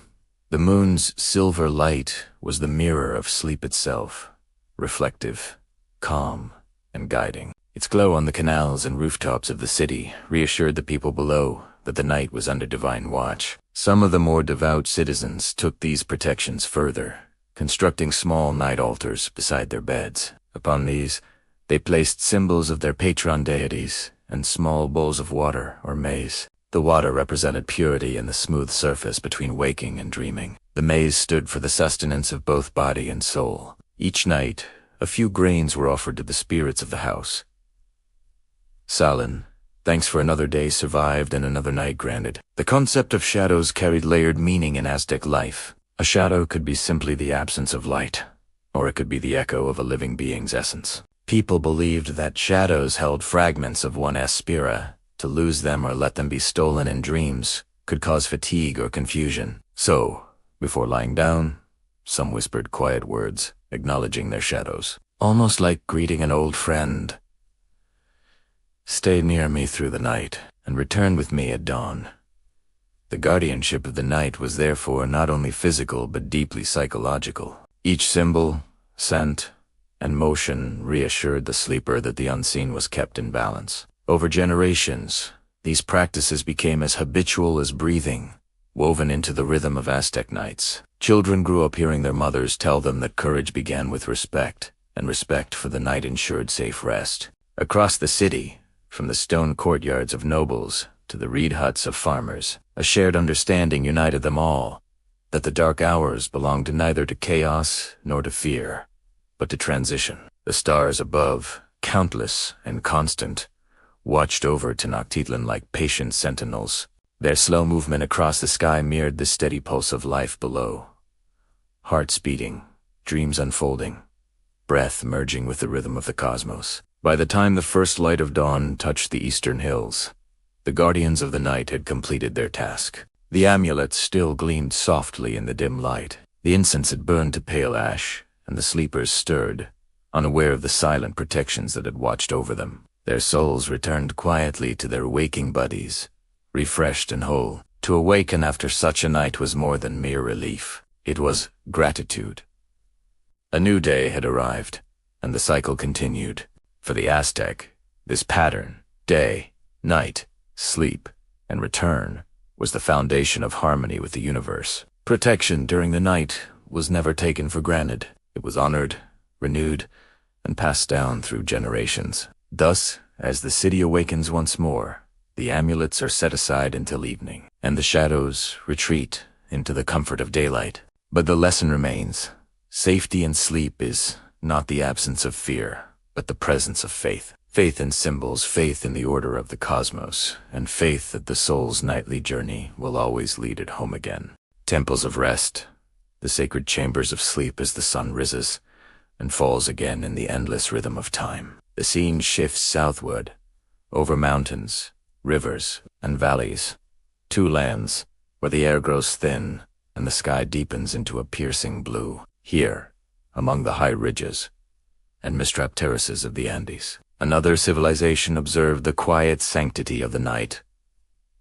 the moon's silver light was the mirror of sleep itself, reflective, calm, and guiding. Its glow on the canals and rooftops of the city reassured the people below that the night was under divine watch. Some of the more devout citizens took these protections further, constructing small night altars beside their beds. Upon these, they placed symbols of their patron deities and small bowls of water or maize. The water represented purity and the smooth surface between waking and dreaming. The maize stood for the sustenance of both body and soul. Each night, a few grains were offered to the spirits of the house. Salin, thanks for another day survived and another night granted. The concept of shadows carried layered meaning in Aztec life. A shadow could be simply the absence of light, or it could be the echo of a living being's essence. People believed that shadows held fragments of one's spirit. To lose them or let them be stolen in dreams could cause fatigue or confusion. So, before lying down, some whispered quiet words, acknowledging their shadows, almost like greeting an old friend. Stay near me through the night, and return with me at dawn. The guardianship of the night was therefore not only physical but deeply psychological. Each symbol, scent, and motion reassured the sleeper that the unseen was kept in balance. Over generations, these practices became as habitual as breathing, woven into the rhythm of Aztec nights. Children grew up hearing their mothers tell them that courage began with respect, and respect for the night ensured safe rest. Across the city, from the stone courtyards of nobles to the reed huts of farmers, A shared understanding united them all, that the dark hours belonged neither to chaos nor to fear, but to transition. The stars above, countless and constant, watched over Tenochtitlan like patient sentinels. Their slow movement across the sky mirrored the steady pulse of life below. Hearts beating, dreams unfolding, breath merging with the rhythm of the cosmos. By the time the first light of dawn touched the eastern hills, the guardians of the night had completed their task. The amulets still gleamed softly in the dim light. The incense had burned to pale ash, and the sleepers stirred, unaware of the silent protections that had watched over them. Their souls returned quietly to their waking bodies, refreshed and whole. To awaken after such a night was more than mere relief. It was gratitude. A new day had arrived, and the cycle continued. For the Aztec, this pattern, day, night, sleep, and return, was the foundation of harmony with the universe. Protection during the night was never taken for granted. It was honored, renewed, and passed down through generations. Thus, as the city awakens once more, the amulets are set aside until evening, and the shadows retreat into the comfort of daylight. But the lesson remains. Safety in sleep is not the absence of fear, but the presence of faith. Faith in symbols, faith in the order of the cosmos, and faith that the soul's nightly journey will always lead it home again. Temples of rest, the sacred chambers of sleep as the sun rises and falls again in the endless rhythm of time. The scene shifts southward, over mountains, rivers, and valleys, two lands where the air grows thin and the sky deepens into a piercing blue. Here, among the high ridges and mist-wrapped terraces of the Andes, another civilization observed the quiet sanctity of the night.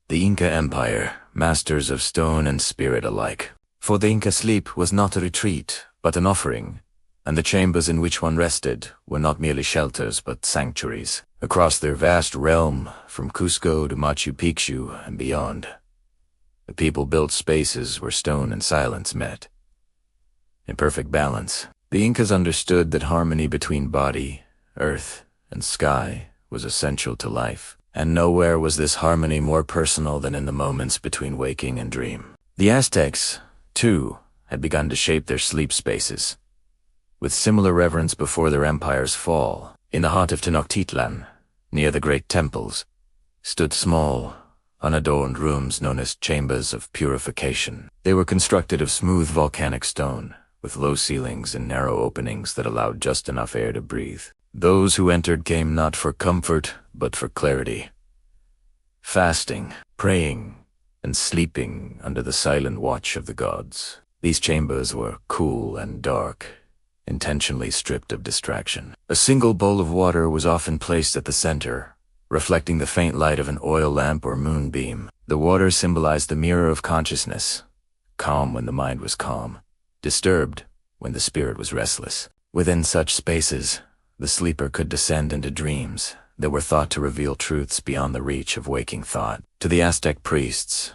The Inca Empire, masters of stone and spirit alike. For the Inca sleep was not a retreat, but an offering, and the chambers in which one rested were not merely shelters but sanctuaries. Across their vast realm, from Cusco to Machu Picchu and beyond, the people built spaces where stone and silence met. In perfect balance, the Incas understood that harmony between body, earth, and sky was essential to life, and nowhere was this harmony more personal than in the moments between waking and dream. The Aztecs, too, had begun to shape their sleep spaces. With similar reverence before their empire's fall, in the heart of Tenochtitlan, near the great temples, stood small, unadorned rooms known as chambers of purification. They were constructed of smooth volcanic stone, with low ceilings and narrow openings that allowed just enough air to breathe. Those who entered came not for comfort, but for clarity. Fasting, praying, and sleeping under the silent watch of the gods. These chambers were cool and dark, intentionally stripped of distraction. A single bowl of water was often placed at the center, reflecting the faint light of an oil lamp or moonbeam. The water symbolized the mirror of consciousness, calm when the mind was calm, disturbed when the spirit was restless. Within such spaces, the sleeper could descend into dreams that were thought to reveal truths beyond the reach of waking thought. To the Aztec priests,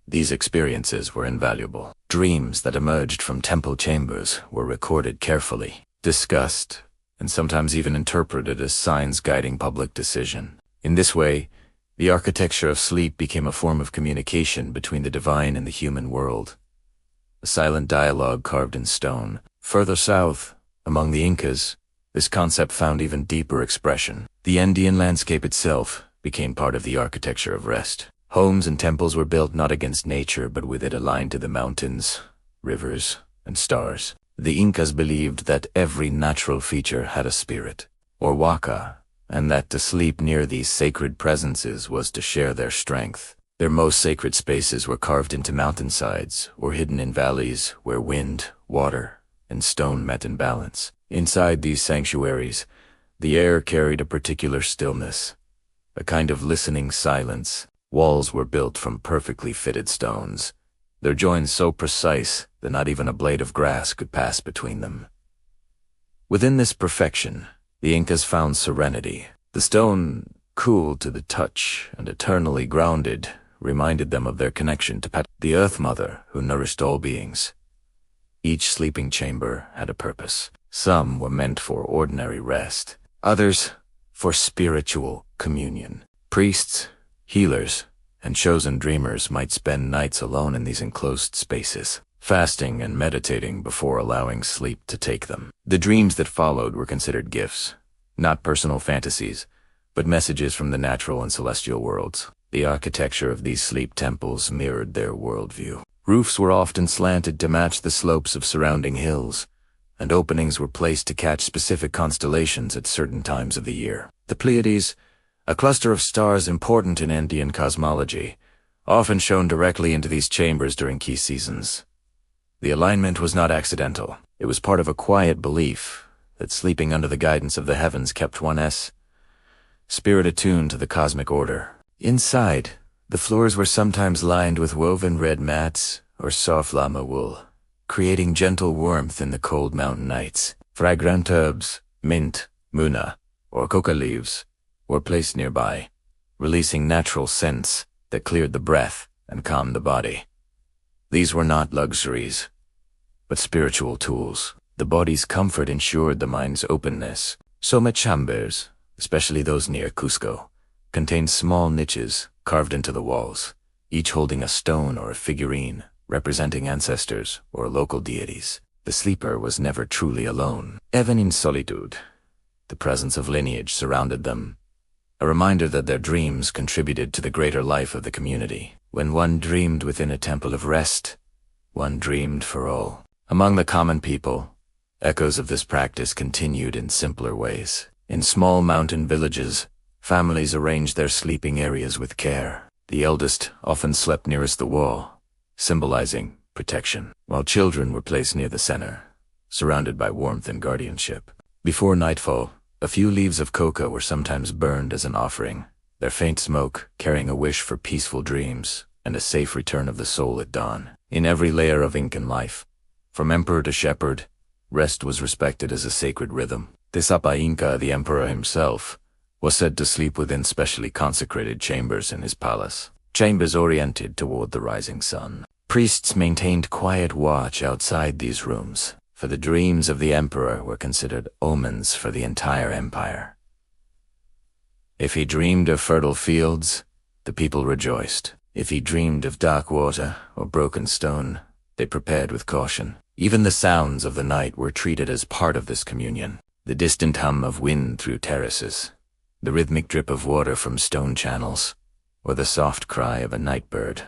these experiences were invaluable. Dreams that emerged from temple chambers were recorded carefully, discussed, and sometimes even interpreted as signs guiding public decision. In this way, the architecture of sleep became a form of communication between the divine and the human world, a silent dialogue carved in stone. Further south, among the Incas, this concept found even deeper expression. The Andean landscape itself became part of the architecture of rest. Homes and temples were built not against nature, but with it aligned to the mountains, rivers, and stars. The Incas believed that every natural feature had a spirit, or waka, and that to sleep near these sacred presences was to share their strength. Their most sacred spaces were carved into mountainsides or hidden in valleys where wind, water, and stone met in balance. Inside these sanctuaries, the air carried a particular stillness, a kind of listening silence. Walls were built from perfectly fitted stones, their joins so precise that not even a blade of grass could pass between them. Within this perfection, the Incas found serenity. The stone, cool to the touch and eternally grounded, reminded them of their connection to the Earth Mother who nourished all beings. Each sleeping chamber had a purpose. Some were meant for ordinary rest, others for spiritual communion. Priests, healers, and chosen dreamers might spend nights alone in these enclosed spaces, fasting and meditating before allowing sleep to take them. The dreams that followed were considered gifts, not personal fantasies, but messages from the natural and celestial worlds. The architecture of these sleep temples mirrored their worldview. Roofs were often slanted to match the slopes of surrounding hills, and openings were placed to catch specific constellations at certain times of the year. The Pleiades, a cluster of stars important in Indian cosmology, often shone directly into these chambers during key seasons. The alignment was not accidental. It was part of a quiet belief that sleeping under the guidance of the heavens kept one's spirit attuned to the cosmic order. Inside, the floors were sometimes lined with woven red mats or soft llama wool, creating gentle warmth in the cold mountain nights. Fragrant herbs, mint, muna, or coca leaves, were placed nearby, releasing natural scents that cleared the breath and calmed the body. These were not luxuries, but spiritual tools. The body's comfort ensured the mind's openness. Some chambers, especially those near Cusco, contained small niches carved into the walls, each holding a stone or a figurine representing ancestors or local deities. The sleeper was never truly alone. Even in solitude, the presence of lineage surrounded them, a reminder that their dreams contributed to the greater life of the community. When one dreamed within a temple of rest, one dreamed for all. Among the common people, echoes of this practice continued in simpler ways. In small mountain villages, families arranged their sleeping areas with care. The eldest often slept nearest the wall, symbolizing protection, while children were placed near the center, surrounded by warmth and guardianship. Before nightfall, a few leaves of coca were sometimes burned as an offering, their faint smoke carrying a wish for peaceful dreams and a safe return of the soul at dawn. In every layer of Incan life, from emperor to shepherd, rest was respected as a sacred rhythm. The Sapa Inca, the emperor himself, was said to sleep within specially consecrated chambers in his palace, chambers oriented toward the rising sun. Priests maintained quiet watch outside these rooms, for the dreams of the emperor were considered omens for the entire empire. If he dreamed of fertile fields, the people rejoiced. If he dreamed of dark water or broken stone, they prepared with caution. Even the sounds of the night were treated as part of this communion. The distant hum of wind through terraces, the rhythmic drip of water from stone channels, or the soft cry of a night bird.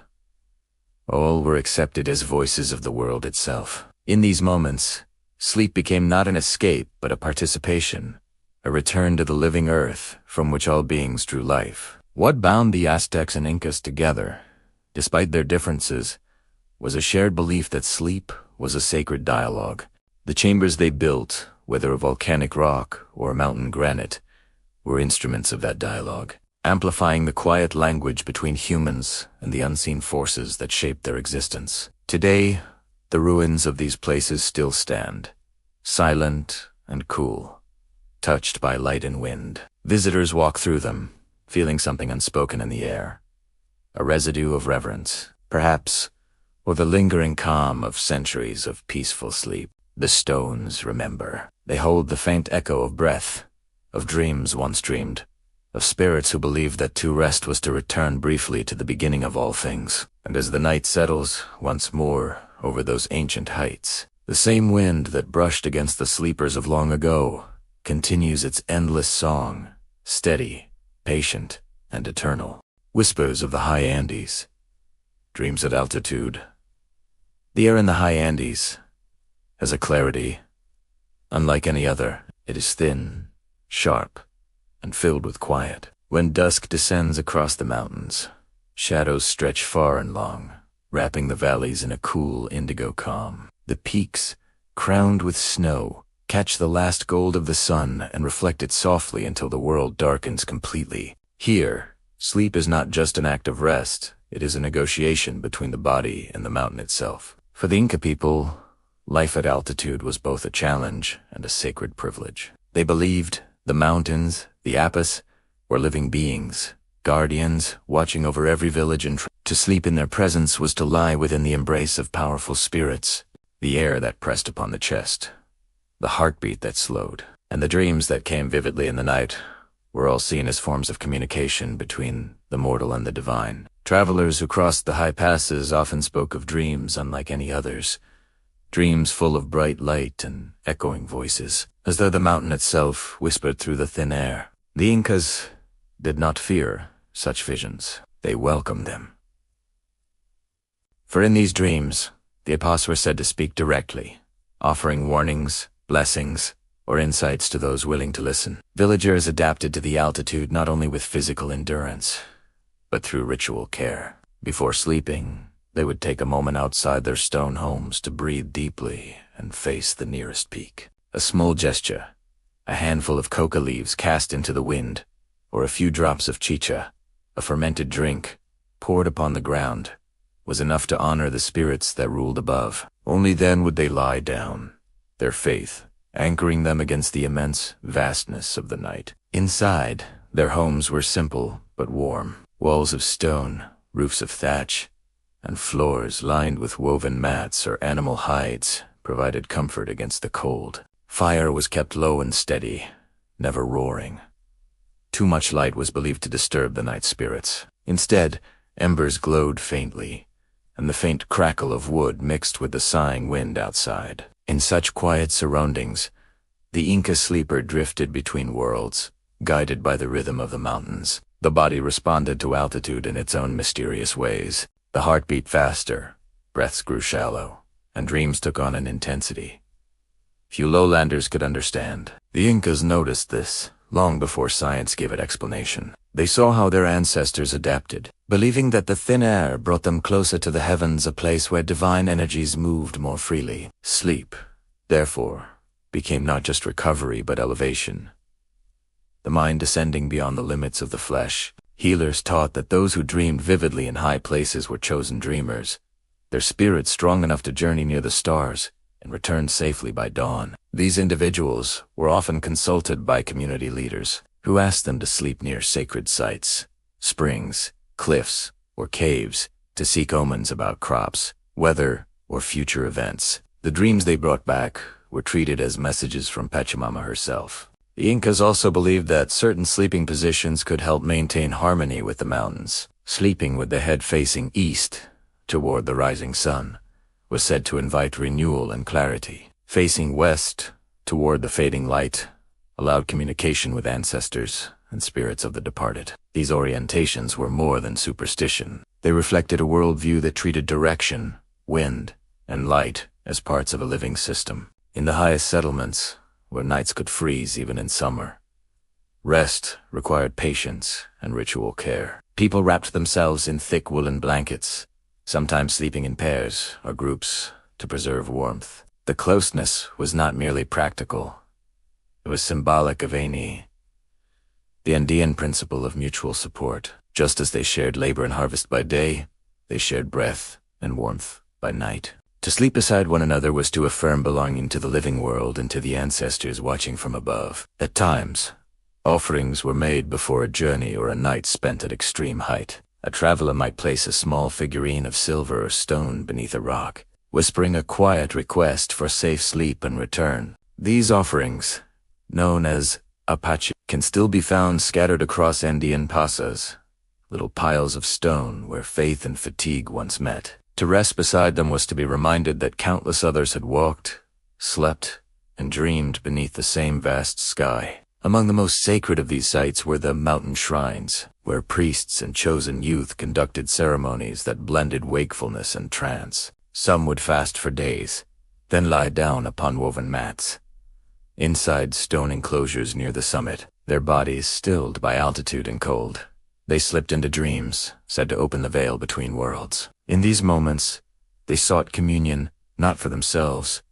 All were accepted as voices of the world itself. In these moments, sleep became not an escape but a participation, a return to the living earth from which all beings drew life. What bound the Aztecs and Incas together, despite their differences, was a shared belief that sleep was a sacred dialogue. The chambers they built, whether of volcanic rock or mountain granite, were instruments of that dialogue, amplifying the quiet language between humans and the unseen forces that shaped their existence. Today, the ruins of these places still stand, silent and cool, touched by light and wind. Visitors walk through them, feeling something unspoken in the air, a residue of reverence, perhaps, or the lingering calm of centuries of peaceful sleep. The stones remember. They hold the faint echo of breath, of dreams once dreamed, of spirits who believed that to rest was to return briefly to the beginning of all things. And as the night settles once more over those ancient heights, the same wind that brushed against the sleepers of long ago continues its endless song, steady, patient, and eternal. Whispers of the high Andes, dreams at altitude. The air in the high Andes has a clarity unlike any other. It is thin, sharp, and filled with quiet. When dusk descends across the mountains, shadows stretch far and long, wrapping the valleys in a cool indigo calm. The peaks, crowned with snow, catch the last gold of the sun and reflect it softly until the world darkens completely. Here, sleep is not just an act of rest, it is a negotiation between the body and the mountain itself. For the Inca people, life at altitude was both a challenge and a sacred privilege. They believed the mountains, the Apis, were living beings, guardians, watching over every village, and to sleep in their presence was to lie within the embrace of powerful spirits, the air that pressed upon the chest, the heartbeat that slowed, and the dreams that came vividly in the night were all seen as forms of communication between the mortal and the divine. Travelers who crossed the high passes often spoke of dreams unlike any others, dreams full of bright light and echoing voices, as though the mountain itself whispered through the thin air. The Incas did not fear such visions. They welcomed them. For in these dreams, the apostles were said to speak directly, offering warnings, blessings, or insights to those willing to listen. Villagers adapted to the altitude not only with physical endurance, but through ritual care. Before sleeping, they would take a moment outside their stone homes to breathe deeply and face the nearest peak. A small gesture, a handful of coca leaves cast into the wind, or a few drops of chicha, a fermented drink, poured upon the ground, was enough to honor the spirits that ruled above. Only then would they lie down, their faith anchoring them against the immense vastness of the night. Inside, their homes were simple but warm. Walls of stone, roofs of thatch, and floors lined with woven mats or animal hides provided comfort against the cold. Fire was kept low and steady, never roaring. Too much light was believed to disturb the night spirits. Instead, embers glowed faintly, and the faint crackle of wood mixed with the sighing wind outside. In such quiet surroundings, the Inca sleeper drifted between worlds, guided by the rhythm of the mountains. The body responded to altitude in its own mysterious ways. The heart beat faster, breaths grew shallow, and dreams took on an intensity few lowlanders could understand. The Incas noticed this long before science gave it explanation. They saw how their ancestors adapted, believing that the thin air brought them closer to the heavens, a place where divine energies moved more freely. Sleep, therefore, became not just recovery but elevation. The mind descending beyond the limits of the flesh. Healers taught that those who dreamed vividly in high places were chosen dreamers, their spirits strong enough to journey near the stars and return safely by dawn. These individuals were often consulted by community leaders, who asked them to sleep near sacred sites, springs, cliffs, or caves, to seek omens about crops, weather, or future events. The dreams they brought back were treated as messages from Pachamama herself. The Incas also believed that certain sleeping positions could help maintain harmony with the mountains. Sleeping with the head facing east, toward the rising sun, was said to invite renewal and clarity. Facing west, toward the fading light, allowed communication with ancestors and spirits of the departed. These orientations were more than superstition. They reflected a worldview that treated direction, wind, and light as parts of a living system. In the highest settlements, where nights could freeze even in summer, rest required patience and ritual care. People wrapped themselves in thick woolen blankets, sometimes sleeping in pairs or groups to preserve warmth. The closeness was not merely practical. It was symbolic of the Andean principle of mutual support. Just as they shared labor and harvest by day, they shared breath and warmth by night. To sleep beside one another was to affirm belonging to the living world and to the ancestors watching from above. At times, offerings were made before a journey or a night spent at extreme height. A traveler might place a small figurine of silver or stone beneath a rock, whispering a quiet request for safe sleep and return. These offerings, known as apache, can still be found scattered across Andean pasas, little piles of stone where faith and fatigue once met. To rest beside them was to be reminded that countless others had walked, slept, and dreamed beneath the same vast sky. Among the most sacred of these sites were the mountain shrines, where priests and chosen youth conducted ceremonies that blended wakefulness and trance. Some would fast for days, then lie down upon woven mats. Inside stone enclosures near the summit, their bodies stilled by altitude and cold, they slipped into dreams, said to open the veil between worlds. In these moments, they sought communion not for themselves,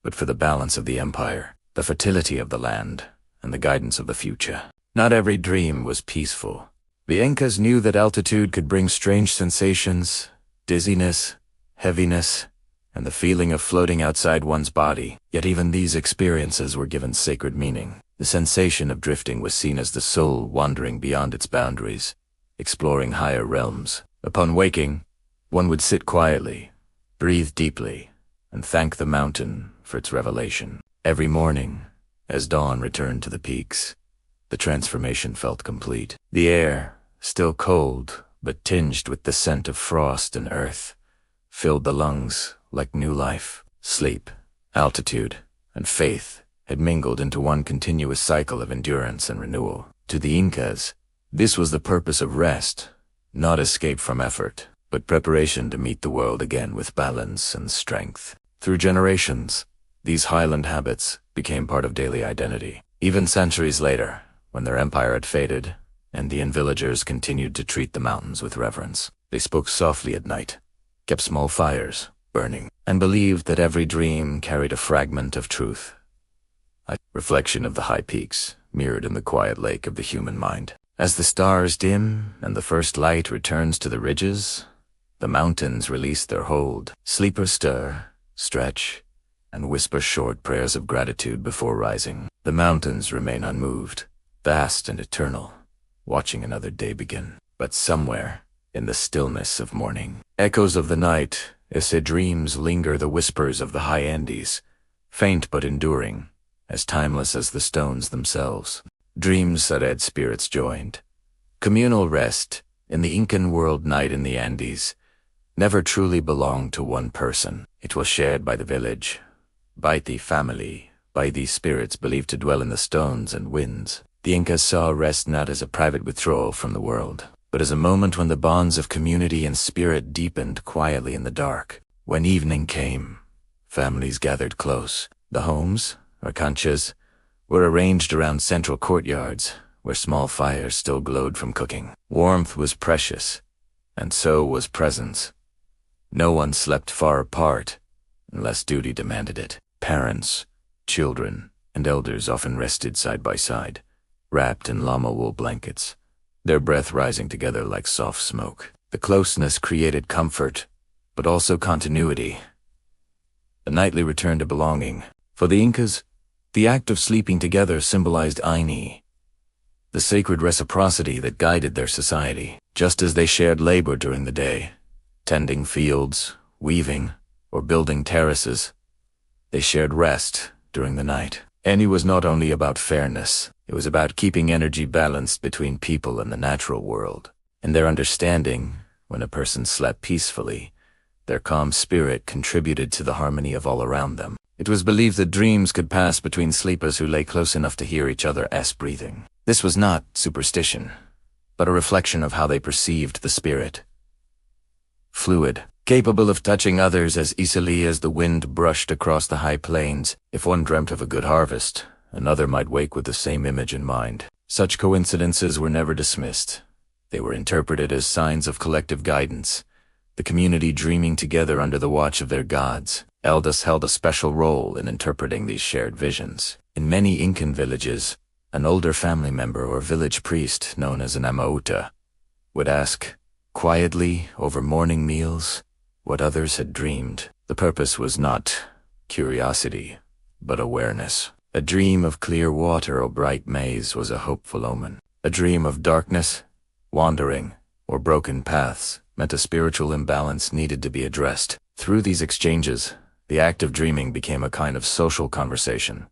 but for the balance of the empire, the fertility of the land, and the guidance of the future. Not every dream was peaceful. The Incas knew that altitude could bring strange sensations, dizziness, heaviness, and the feeling of floating outside one's body. Yet even these experiences were given sacred meaning. The sensation of drifting was seen as the soul wandering beyond its boundaries, exploring higher realms. Upon waking, one would sit quietly, breathe deeply, and thank the mountain for its revelation. Every morning, as dawn returned to the peaks, the transformation felt complete. The air, still cold, but tinged with the scent of frost and earth, filled the lungs like new life. Sleep, altitude, and faith had mingled into one continuous cycle of endurance and renewal. To the Incas, this was the purpose of rest, not escape from effort, but preparation to meet the world again with balance and strength. Through generations, these highland habits became part of daily identity. Even centuries later, when their empire had faded, Indian villagers continued to treat the mountains with reverence. They spoke softly at night, kept small fires burning, and believed that every dream carried a fragment of truth, a reflection of the high peaks mirrored in the quiet lake of the human mind. As the stars dim and the first light returns to the ridges, the mountains release their hold. Sleepers stir, stretch, and whisper short prayers of gratitude before rising. The mountains remain unmoved, vast and eternal, watching another day begin. But somewhere, in the stillness of morning, echoes of the night, as dreams linger, the whispers of the high Andes, faint but enduring, as timeless as the stones themselves. Dreams that had spirits joined. Communal rest in the Incan world night in the Andes never truly belonged to one person. It was shared by the village, by the family, by these spirits believed to dwell in the stones and winds. The Incas saw rest not as a private withdrawal from the world, but as a moment when the bonds of community and spirit deepened quietly in the dark. When evening came, families gathered close. The homes, or canchas, were arranged around central courtyards, where small fires still glowed from cooking. Warmth was precious, and so was presence. No one slept far apart, unless duty demanded it. Parents, children, and elders often rested side by side, wrapped in llama wool blankets, their breath rising together like soft smoke. The closeness created comfort, but also continuity. A nightly return to belonging. For the Incas, the act of sleeping together symbolized Aini, the sacred reciprocity that guided their society. Just as they shared labor during the day, tending fields, weaving, or building terraces, they shared rest during the night. Aini was not only about fairness, it was about keeping energy balanced between people and the natural world. In their understanding, when a person slept peacefully, their calm spirit contributed to the harmony of all around them. It was believed that dreams could pass between sleepers who lay close enough to hear each other's breathing. This was not superstition, but a reflection of how they perceived the spirit. Fluid, capable of touching others as easily as the wind brushed across the high plains. If one dreamt of a good harvest, another might wake with the same image in mind. Such coincidences were never dismissed. They were interpreted as signs of collective guidance, the community dreaming together under the watch of their gods. Elders held a special role in interpreting these shared visions. In many Incan villages, an older family member or village priest, known as an amauta, would ask, quietly over morning meals, what others had dreamed. The purpose was not curiosity, but awareness. A dream of clear water or bright maize was a hopeful omen. A dream of darkness, wandering, or broken paths meant a spiritual imbalance needed to be addressed. Through these exchanges, the act of dreaming became a kind of social conversation,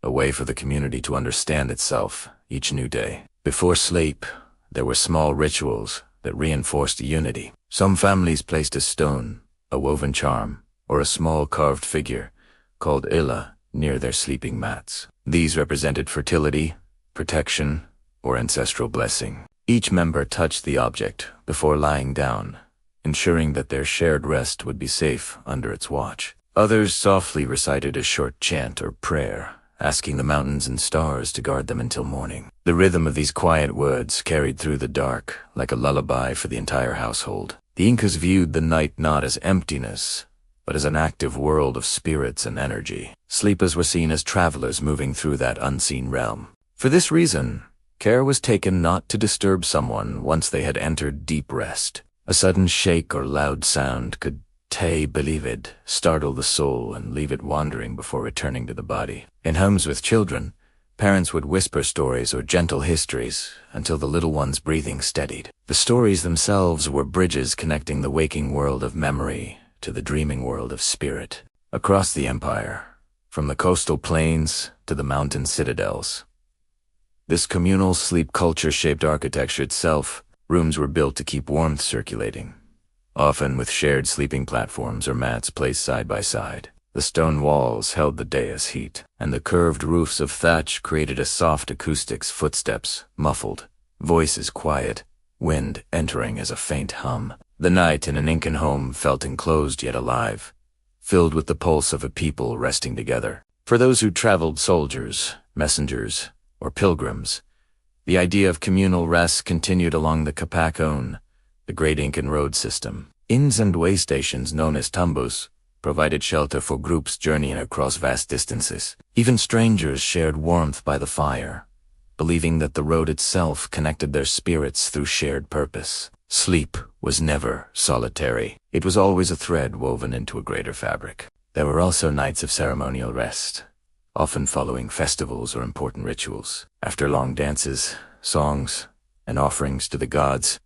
a way for the community to understand itself each new day. Before sleep, there were small rituals that reinforced unity. Some families placed a stone, a woven charm, or a small carved figure, called illa, near their sleeping mats. These represented fertility, protection, or ancestral blessing. Each member touched the object before lying down, ensuring that their shared rest would be safe under its watch. Others softly recited a short chant or prayer, asking the mountains and stars to guard them until morning. The rhythm of these quiet words carried through the dark like a lullaby for the entire household. The Incas viewed the night not as emptiness, but as an active world of spirits and energy. Sleepers were seen as travelers moving through that unseen realm. For this reason, care was taken not to disturb someone once they had entered deep rest. A sudden shake or loud sound could, believe it, startle the soul and leave it wandering before returning to the body. In homes with children, parents would whisper stories or gentle histories until the little one's breathing steadied. The stories themselves were bridges connecting the waking world of memory to the dreaming world of spirit. Across the empire, from the coastal plains to the mountain citadels, this communal sleep culture shaped architecture itself. Rooms were built to keep warmth circulating, often with shared sleeping platforms or mats placed side by side. The stone walls held the day's heat, and the curved roofs of thatch created a soft acoustics, footsteps muffled, voices quiet, wind entering as a faint hum. The night in an Incan home felt enclosed yet alive, filled with the pulse of a people resting together. For those who traveled, soldiers, messengers, or pilgrims, the idea of communal rest continued along the Capacone, the great Incan road system. Inns and way stations known as tambos provided shelter for groups journeying across vast distances. Even strangers shared warmth by the fire, believing that the road itself connected their spirits through shared purpose. Sleep was never solitary. It was always a thread woven into a greater fabric. There were also nights of ceremonial rest, often following festivals or important rituals. After long dances, songs, and offerings to the gods,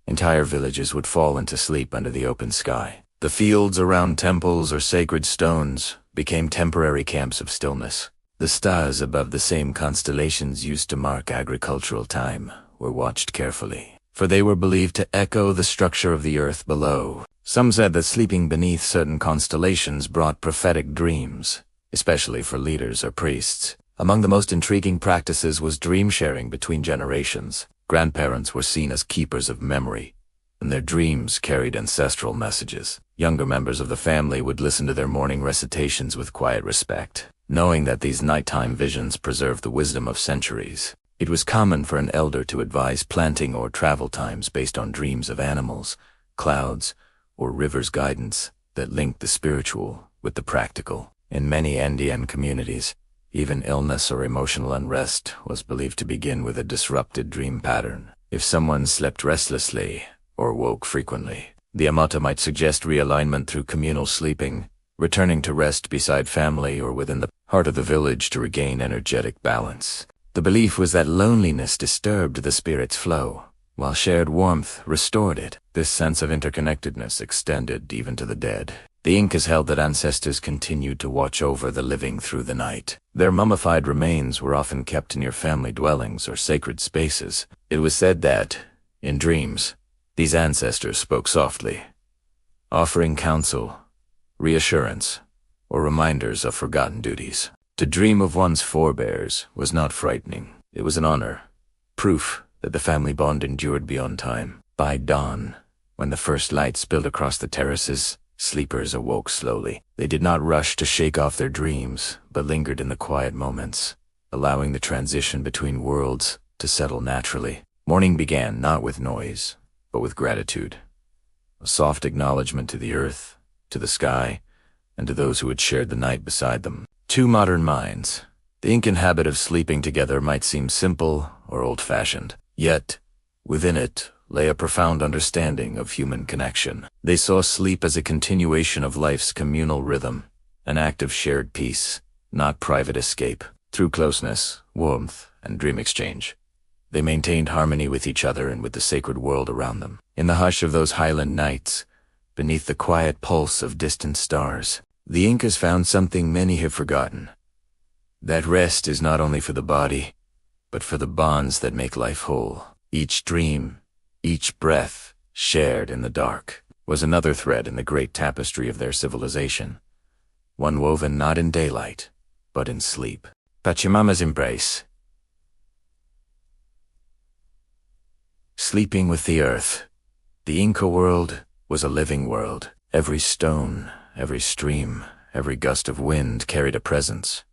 entire villages would fall into sleep under the open sky. The fields around temples or sacred stones became temporary camps of stillness. The stars above the same constellations used to mark agricultural time were watched carefully, for they were believed to echo the structure of the earth below. Some said that sleeping beneath certain constellations brought prophetic dreams, especially for leaders or priests. Among the most intriguing practices was dream sharing between generations. Grandparents were seen as keepers of memory, and their dreams carried ancestral messages. Younger members of the family would listen to their morning recitations with quiet respect, knowing that these nighttime visions preserved the wisdom of centuries. It was common for an elder to advise planting or travel times based on dreams of animals, clouds, or rivers' guidance that linked the spiritual with the practical. In many Andean communities, even illness or emotional unrest was believed to begin with a disrupted dream pattern. If someone slept restlessly or woke frequently, the amata might suggest realignment through communal sleeping, returning to rest beside family or within the heart of the village to regain energetic balance. The belief was that loneliness disturbed the spirit's flow, while shared warmth restored it. This sense of interconnectedness extended even to the dead. The Incas held that ancestors continued to watch over the living through the night. Their mummified remains were often kept near family dwellings or sacred spaces. It was said that, in dreams, these ancestors spoke softly, offering counsel, reassurance, or reminders of forgotten duties. To dream of one's forebears was not frightening. It was an honor, proof that the family bond endured beyond time. By dawn, when the first light spilled across the terraces, sleepers awoke slowly. They did not rush to shake off their dreams, but lingered in the quiet moments, allowing the transition between worlds to settle naturally. Morning began not with noise, but with gratitude. A soft acknowledgement to the earth, to the sky, and to those who had shared the night beside them. Two modern minds. The Incan habit of sleeping together might seem simple or old-fashioned, yet, within it lay a profound understanding of human connection. They saw sleep as a continuation of life's communal rhythm, an act of shared peace, not private escape. Through closeness, warmth, and dream exchange, they maintained harmony with each other and with the sacred world around them. In the hush of those highland nights, beneath the quiet pulse of distant stars, the Incas found something many have forgotten. That rest is not only for the body, but for the bonds that make life whole. Each dream, each breath, shared in the dark, was another thread in the great tapestry of their civilization, one woven not in daylight, but in sleep. Pachamama's embrace. Sleeping with the earth. The Inca world was a living world. Every stone, every stream, every gust of wind carried a presence,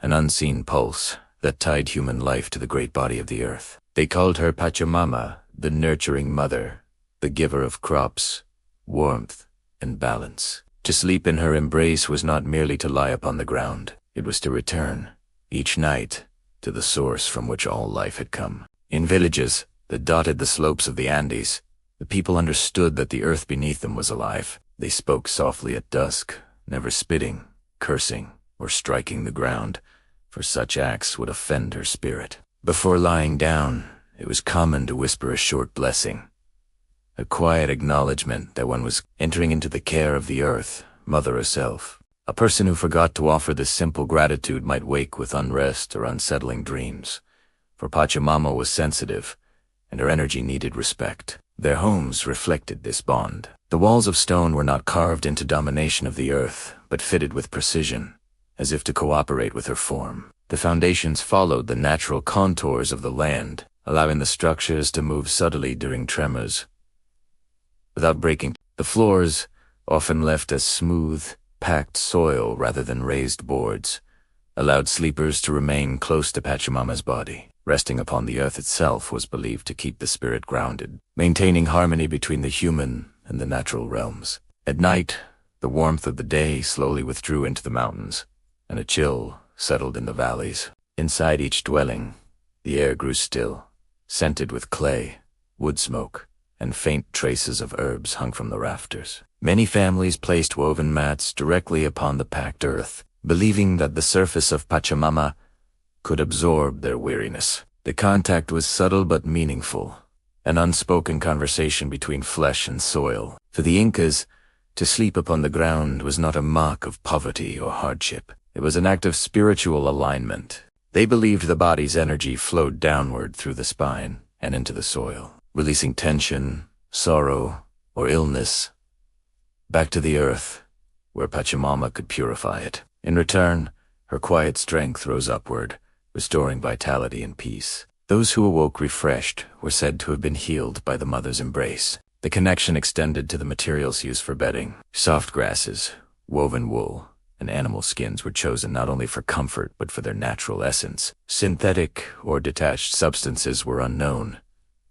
an unseen pulse that tied human life to the great body of the earth. They called her Pachamama, the nurturing mother, the giver of crops, warmth, and balance. To sleep in her embrace was not merely to lie upon the ground. It was to return, each night, to the source from which all life had come. In villages that dotted the slopes of the Andes, the people understood that the earth beneath them was alive. They spoke softly at dusk, never spitting, cursing, or striking the ground, for such acts would offend her spirit. Before lying down, it was common to whisper a short blessing, a quiet acknowledgement that one was entering into the care of the earth, Mother herself. A person who forgot to offer this simple gratitude might wake with unrest or unsettling dreams, for Pachamama was sensitive, and her energy needed respect. Their homes reflected this bond. The walls of stone were not carved into domination of the earth, but fitted with precision, as if to cooperate with her form. The foundations followed the natural contours of the land, allowing the structures to move subtly during tremors without breaking. The floors, often left as smooth, packed soil rather than raised boards, allowed sleepers to remain close to Pachamama's body. Resting upon the earth itself was believed to keep the spirit grounded, maintaining harmony between the human and the natural realms. At night, the warmth of the day slowly withdrew into the mountains, and a chill settled in the valleys. Inside each dwelling, the air grew still, scented with clay, wood smoke, and faint traces of herbs hung from the rafters. Many families placed woven mats directly upon the packed earth, believing that the surface of Pachamama could absorb their weariness. The contact was subtle but meaningful, an unspoken conversation between flesh and soil. For the Incas, to sleep upon the ground was not a mark of poverty or hardship. It was an act of spiritual alignment. They believed the body's energy flowed downward through the spine and into the soil, releasing tension, sorrow, or illness back to the earth, where Pachamama could purify it. In return, her quiet strength rose upward, restoring vitality and peace. Those who awoke refreshed were said to have been healed by the mother's embrace. The connection extended to the materials used for bedding. Soft grasses, woven wool, and animal skins were chosen not only for comfort but for their natural essence. Synthetic or detached substances were unknown.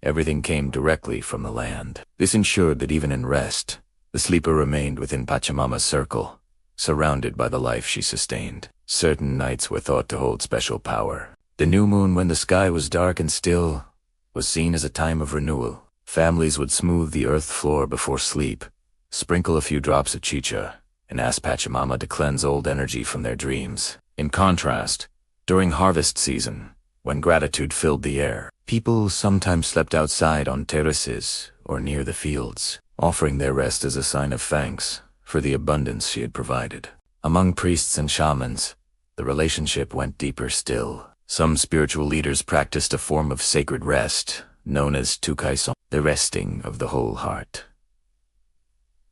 Everything came directly from the land. This ensured that even in rest, the sleeper remained within Pachamama's circle, surrounded by the life she sustained. Certain nights were thought to hold special power. The new moon, when the sky was dark and still, was seen as a time of renewal. Families would smooth the earth floor before sleep, sprinkle a few drops of chicha, and ask Pachamama to cleanse old energy from their dreams. In contrast, during harvest season, when gratitude filled the air, people sometimes slept outside on terraces or near the fields, offering their rest as a sign of thanks for the abundance she had provided. Among priests and shamans, the relationship went deeper still. Some spiritual leaders practiced a form of sacred rest, known as tukaison, the resting of the whole heart.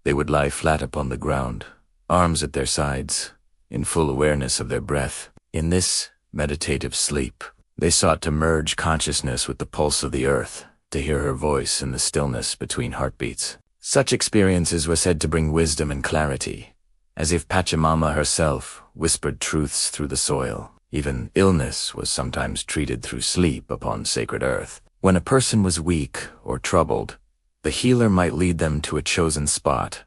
They would lie flat upon the ground, arms at their sides, in full awareness of their breath. In this meditative sleep, they sought to merge consciousness with the pulse of the earth, to hear her voice in the stillness between heartbeats. Such experiences were said to bring wisdom and clarity, as if Pachamama herself whispered truths through the soil. Even illness was sometimes treated through sleep upon sacred earth. When a person was weak or troubled, the healer might lead them to a chosen spot,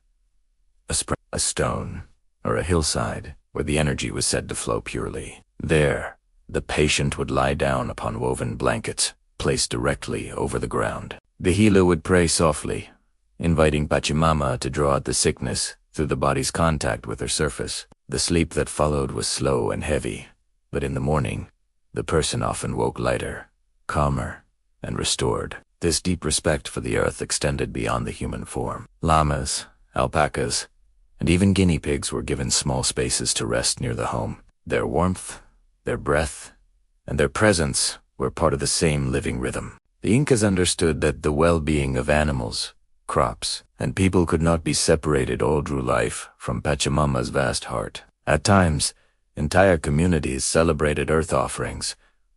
a stone, or a hillside, where the energy was said to flow purely. There, the patient would lie down upon woven blankets, placed directly over the ground. The healer would pray softly, inviting Pachamama to draw out the sickness through the body's contact with her surface. The sleep that followed was slow and heavy, but in the morning, the person often woke lighter, calmer, and restored. This deep respect for the earth extended beyond the human form. Llamas, alpacas, and even guinea pigs were given small spaces to rest near the home. Their warmth, their breath, and their presence were part of the same living rhythm. The Incas understood that the well-being of animals, crops, and people could not be separated all through life from Pachamama's vast heart. At times, entire communities celebrated earth offerings,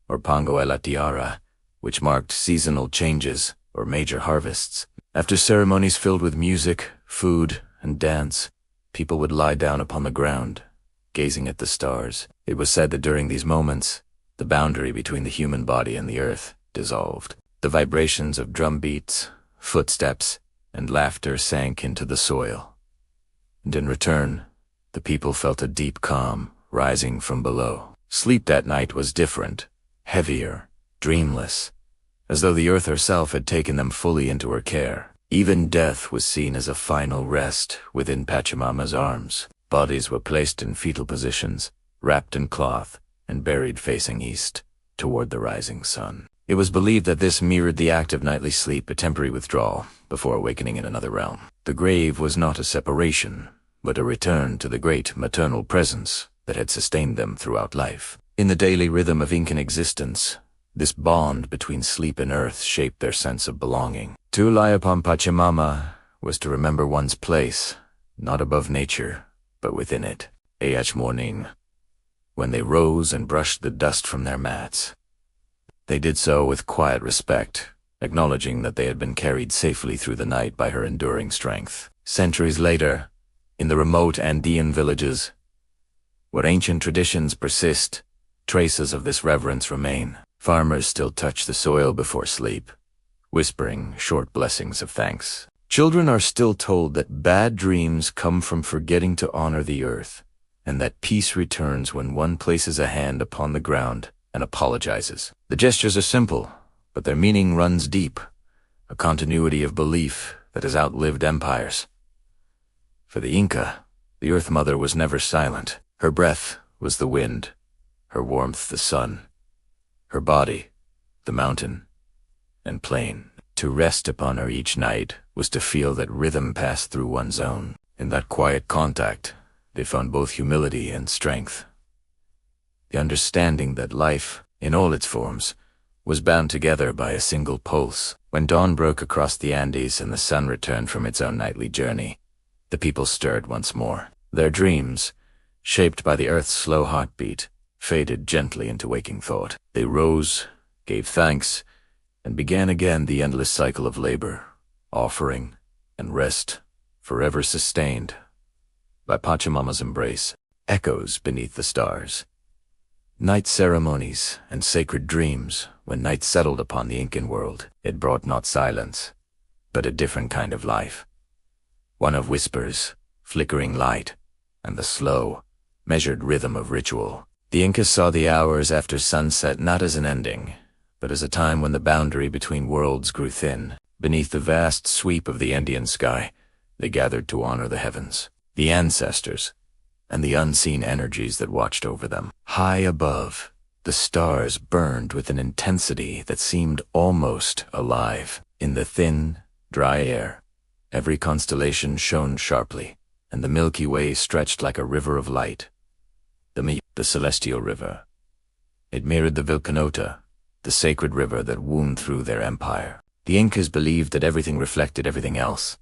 or Pongo a la Tiara, which marked seasonal changes or major harvests. After ceremonies filled with music, food, and dance, people would lie down upon the ground, gazing at the stars. It was said that during these moments, the boundary between the human body and the earth dissolved. The vibrations of drum beats, footsteps, and laughter sank into the soil. And in return, the people felt a deep calm rising from below. Sleep that night was different, heavier, dreamless, as though the earth herself had taken them fully into her care. Even death was seen as a final rest within Pachamama's arms. Bodies were placed in fetal positions, wrapped in cloth, and buried facing east, toward the rising sun. It was believed that this mirrored the act of nightly sleep, a temporary withdrawal, before awakening in another realm. The grave was not a separation, but a return to the great maternal presence that had sustained them throughout life. In the daily rhythm of Incan existence, This bond between sleep and earth shaped their sense of belonging. To lie upon Pachamama was to remember one's place, not above nature, but within it. Each morning, when they rose and brushed the dust from their mats, they did so with quiet respect, acknowledging that they had been carried safely through the night by her enduring strength. Centuries later, in the remote Andean villages, where ancient traditions persist, traces of this reverence remain. Farmers still touch the soil before sleep, whispering short blessings of thanks. Children are still told that bad dreams come from forgetting to honor the earth, and that peace returns when one places a hand upon the ground and apologizes. The gestures are simple, but their meaning runs deep, a continuity of belief that has outlived empires. For the Inca, the Earth Mother was never silent. Her breath was the wind, her warmth the sun, her body the mountain and plain. To rest upon her each night was to feel that rhythm passed through one's own. In that quiet contact, they found both humility and strength. The understanding that life, in all its forms, was bound together by a single pulse. When dawn broke across the Andes and the sun returned from its own nightly journey, the people stirred once more. Their dreams, shaped by the earth's slow heartbeat, faded gently into waking thought. They rose, gave thanks, and began again the endless cycle of labor, offering, and rest, forever sustained by Pachamama's embrace. Echoes beneath the stars. Night ceremonies and sacred dreams. When night settled upon the Incan world, it brought not silence, but a different kind of life. One of whispers, flickering light, and the slow, measured rhythm of ritual. The Incas saw the hours after sunset not as an ending, but as a time when the boundary between worlds grew thin. Beneath the vast sweep of the Andean sky, they gathered to honor the heavens, the ancestors, and the unseen energies that watched over them. High above, the stars burned with an intensity that seemed almost alive. In the thin, dry air, every constellation shone sharply, and the Milky Way stretched like a river of light. The celestial river. It mirrored the Vilcanota, the sacred river that wound through their empire. The Incas believed that everything reflected everything else.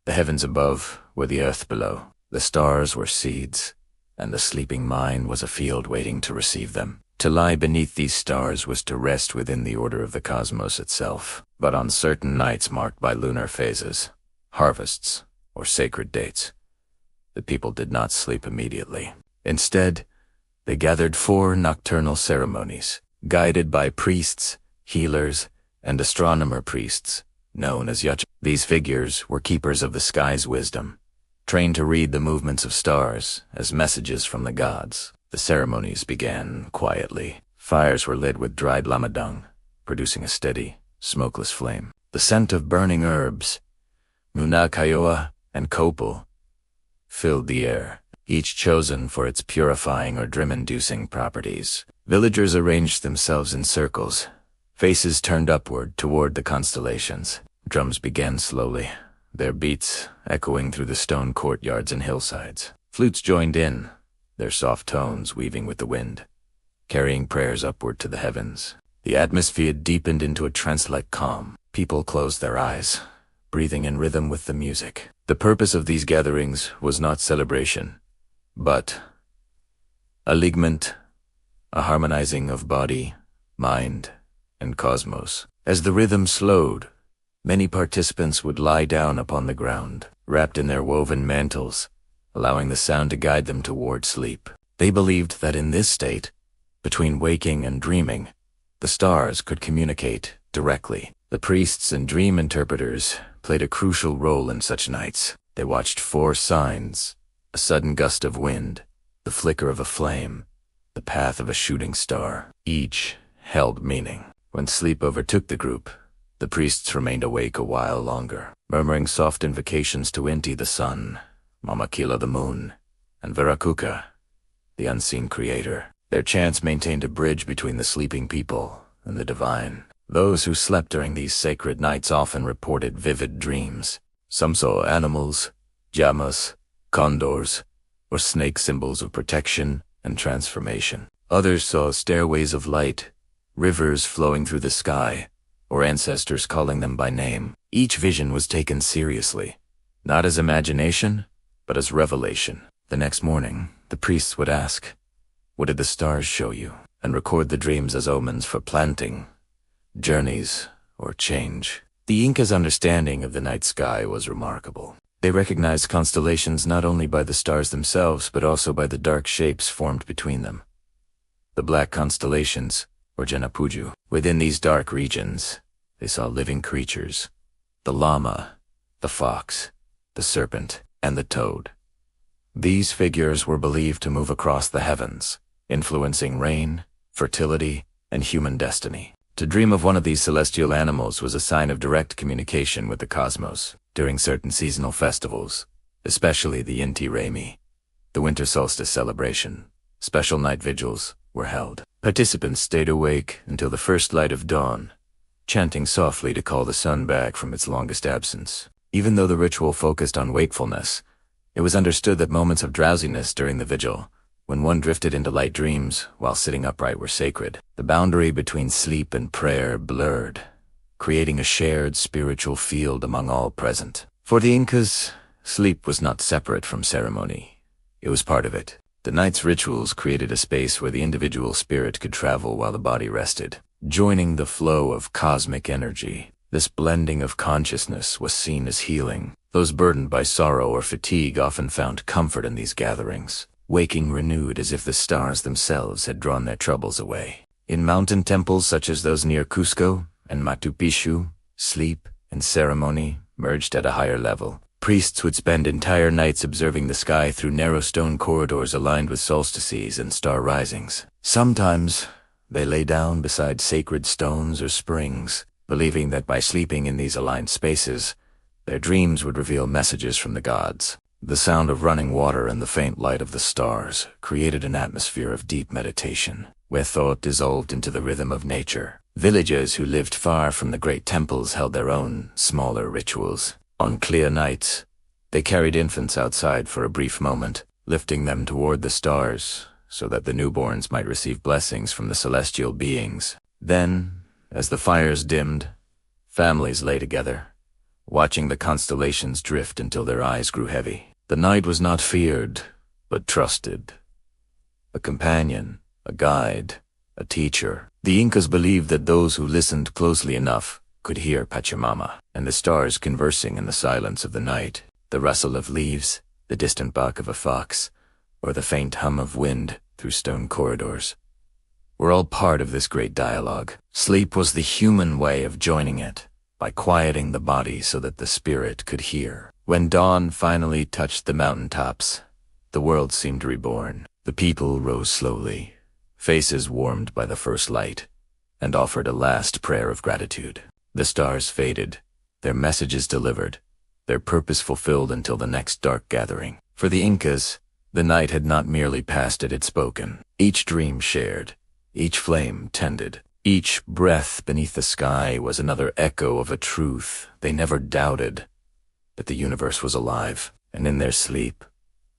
The heavens above were the earth below. The stars were seeds, and the sleeping mind was a field waiting to receive them. To lie beneath these stars was to rest within the order of the cosmos itself. But on certain nights marked by lunar phases, harvests, or sacred dates, the people did not sleep immediately. Instead, they gathered 4 nocturnal ceremonies, guided by priests, healers, and astronomer priests, known as Yach. These figures were keepers of the sky's wisdom, trained to read the movements of stars as messages from the gods. The ceremonies began quietly. Fires were lit with dried llama dung, producing a steady, smokeless flame. The scent of burning herbs, muna kayoa and copal, filled the air, each chosen for its purifying or dream-inducing properties. Villagers arranged themselves in circles, faces turned upward toward the constellations. Drums began slowly, their beats echoing through the stone courtyards and hillsides. Flutes joined in, their soft tones weaving with the wind, carrying prayers upward to the heavens. The atmosphere deepened into a trance-like calm. People closed their eyes, breathing in rhythm with the music. The purpose of these gatherings was not celebration, but alignment, a harmonizing of body, mind, and cosmos. As the rhythm slowed, many participants would lie down upon the ground, wrapped in their woven mantles, allowing the sound to guide them toward sleep. They believed that in this state, between waking and dreaming, the stars could communicate directly. The priests and dream interpreters played a crucial role in such nights. They watched 4 signs: a sudden gust of wind, the flicker of a flame, the path of a shooting star. Each held meaning. When sleep overtook the group, the priests remained awake a while longer, murmuring soft invocations to Inti the sun, Mamakila the moon, and Viracocha, the unseen creator. Their chants maintained a bridge between the sleeping people and the divine. Those who slept during these sacred nights often reported vivid dreams. Some saw animals, llamas, condors, or snake, symbols of protection and transformation. Others saw stairways of light, rivers flowing through the sky, or ancestors calling them by name. Each vision was taken seriously, not as imagination, but as revelation. The next morning, the priests would ask, "What did the stars show you?" and record the dreams as omens for planting, journeys, or change. The Incas' understanding of the night sky was remarkable. They recognized constellations not only by the stars themselves, but also by the dark shapes formed between them. The black constellations, or Janapuju. Within these dark regions, they saw living creatures: the llama, the fox, the serpent, and the toad. These figures were believed to move across the heavens, influencing rain, fertility, and human destiny. To dream of one of these celestial animals was a sign of direct communication with the cosmos. During certain seasonal festivals, especially the Inti Raymi, the winter solstice celebration, special night vigils were held. Participants stayed awake until the first light of dawn, chanting softly to call the sun back from its longest absence. Even though the ritual focused on wakefulness, it was understood that moments of drowsiness during the vigil, when one drifted into light dreams while sitting upright, were sacred. The boundary between sleep and prayer blurred, creating a shared spiritual field among all present. For the Incas, sleep was not separate from ceremony. It was part of it. The night's rituals created a space where the individual spirit could travel while the body rested, joining the flow of cosmic energy. This blending of consciousness was seen as healing. Those burdened by sorrow or fatigue often found comfort in these gatherings, waking renewed as if the stars themselves had drawn their troubles away. In mountain temples such as those near Cusco and Machu Picchu, sleep and ceremony merged at a higher level. Priests would spend entire nights observing the sky through narrow stone corridors aligned with solstices and star risings. Sometimes they lay down beside sacred stones or springs, believing that by sleeping in these aligned spaces, their dreams would reveal messages from the gods. The sound of running water and the faint light of the stars created an atmosphere of deep meditation, where thought dissolved into the rhythm of nature. Villagers who lived far from the great temples held their own smaller rituals. On clear nights, they carried infants outside for a brief moment, lifting them toward the stars so that the newborns might receive blessings from the celestial beings. Then, as the fires dimmed, families lay together, watching the constellations drift until their eyes grew heavy. The night was not feared, but trusted. A companion, a guide, a teacher. The Incas believed that those who listened closely enough could hear Pachamama and the stars conversing in the silence of the night. The rustle of leaves, the distant bark of a fox, or the faint hum of wind through stone corridors were all part of this great dialogue. Sleep was the human way of joining it, by quieting the body so that the spirit could hear. When dawn finally touched the mountaintops, the world seemed reborn. The people rose slowly, faces warmed by the first light, and offered a last prayer of gratitude. The stars faded, their messages delivered, their purpose fulfilled until the next dark gathering. For the Incas, the night had not merely passed, it had spoken. Each dream shared, each flame tended, each breath beneath the sky was another echo of a truth they never doubted, that the universe was alive, and in their sleep,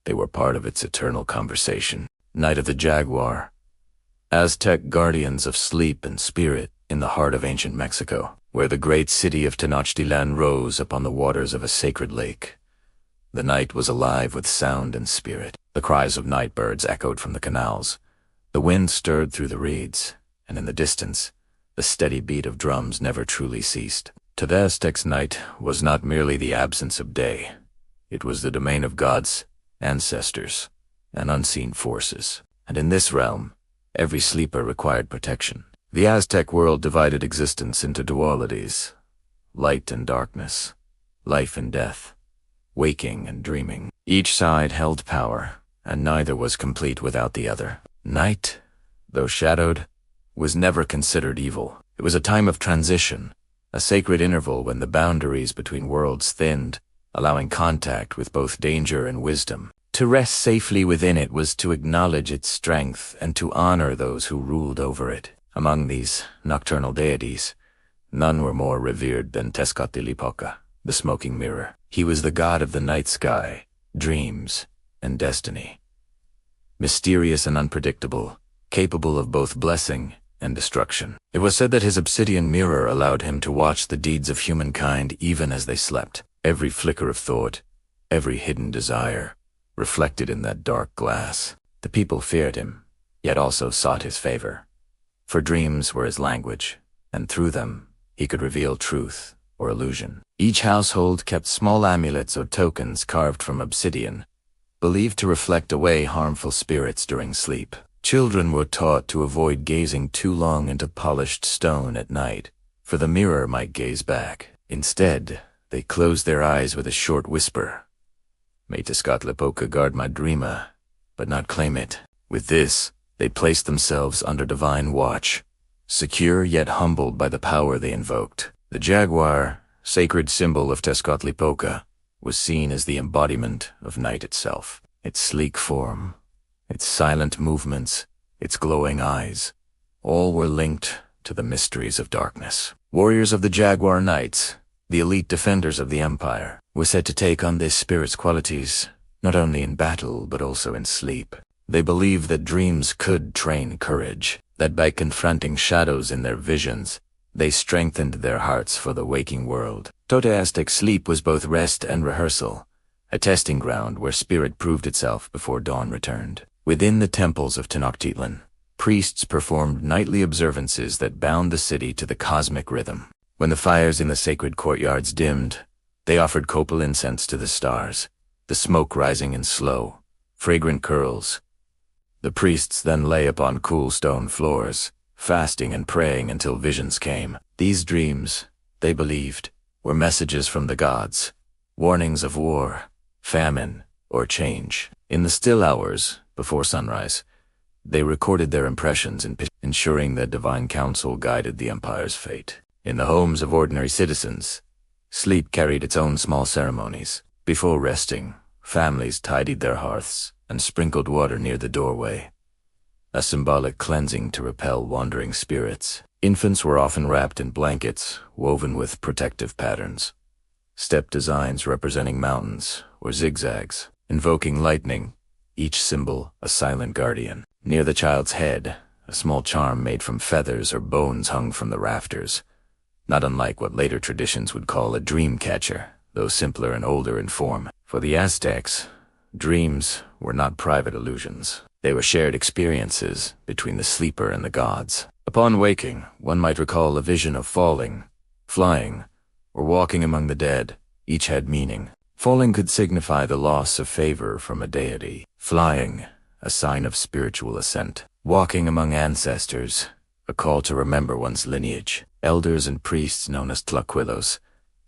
they were part of its eternal conversation. Night of the Jaguar. Aztec guardians of sleep and spirit in the heart of ancient Mexico, where the great city of Tenochtitlan rose upon the waters of a sacred lake. The night was alive with sound and spirit. The cries of night birds echoed from the canals. The wind stirred through the reeds, and in the distance, the steady beat of drums never truly ceased. To the Aztecs, night was not merely the absence of day. It was the domain of gods, ancestors, and unseen forces. And in this realm, every sleeper required protection. The Aztec world divided existence into dualities: light and darkness, life and death, waking and dreaming. Each side held power, and neither was complete without the other. Night, though shadowed, was never considered evil. It was a time of transition, a sacred interval when the boundaries between worlds thinned, allowing contact with both danger and wisdom. To rest safely within it was to acknowledge its strength and to honor those who ruled over it. Among these nocturnal deities, none were more revered than Tezcatlipoca, the smoking mirror. He was the god of the night sky, dreams, and destiny. Mysterious and unpredictable, capable of both blessing and destruction. It was said that his obsidian mirror allowed him to watch the deeds of humankind even as they slept. Every flicker of thought, every hidden desire, reflected in that dark glass. The people feared him, yet also sought his favor. For dreams were his language, and through them he could reveal truth or illusion. Each household kept small amulets or tokens carved from obsidian, believed to reflect away harmful spirits during sleep. Children were taught to avoid gazing too long into polished stone at night, for the mirror might gaze back. Instead, they closed their eyes with a short whisper. "May Tezcatlipoca guard my dreama, but not claim it." With this, they placed themselves under divine watch, secure yet humbled by the power they invoked. The jaguar, sacred symbol of Tezcatlipoca, was seen as the embodiment of night itself. Its sleek form, its silent movements, its glowing eyes, all were linked to the mysteries of darkness. Warriors of the Jaguar Knights, the elite defenders of the Empire, were said to take on this spirit's qualities, not only in battle but also in sleep. They believed that dreams could train courage, that by confronting shadows in their visions, they strengthened their hearts for the waking world. Aztec sleep was both rest and rehearsal, a testing ground where spirit proved itself before dawn returned. Within the temples of Tenochtitlan, priests performed nightly observances that bound the city to the cosmic rhythm. When the fires in the sacred courtyards dimmed, they offered copal incense to the stars, the smoke rising in slow, fragrant curls. The priests then lay upon cool stone floors, fasting and praying until visions came. These dreams, they believed, were messages from the gods, warnings of war, famine, or change. In the still hours before sunrise, they recorded their impressions, ensuring that divine counsel guided the empire's fate. In the homes of ordinary citizens, sleep carried its own small ceremonies. Before resting, families tidied their hearths and sprinkled water near the doorway, a symbolic cleansing to repel wandering spirits. Infants were often wrapped in blankets woven with protective patterns, step designs representing mountains or zigzags, invoking lightning, each symbol a silent guardian. Near the child's head, a small charm made from feathers or bones hung from the rafters, not unlike what later traditions would call a dream catcher, though simpler and older in form. For the Aztecs, dreams were not private illusions. They were shared experiences between the sleeper and the gods. Upon waking, one might recall a vision of falling, flying, or walking among the dead. Each had meaning. Falling could signify the loss of favor from a deity. Flying, a sign of spiritual ascent. Walking among ancestors, a call to remember one's lineage. Elders and priests known as tlaquelos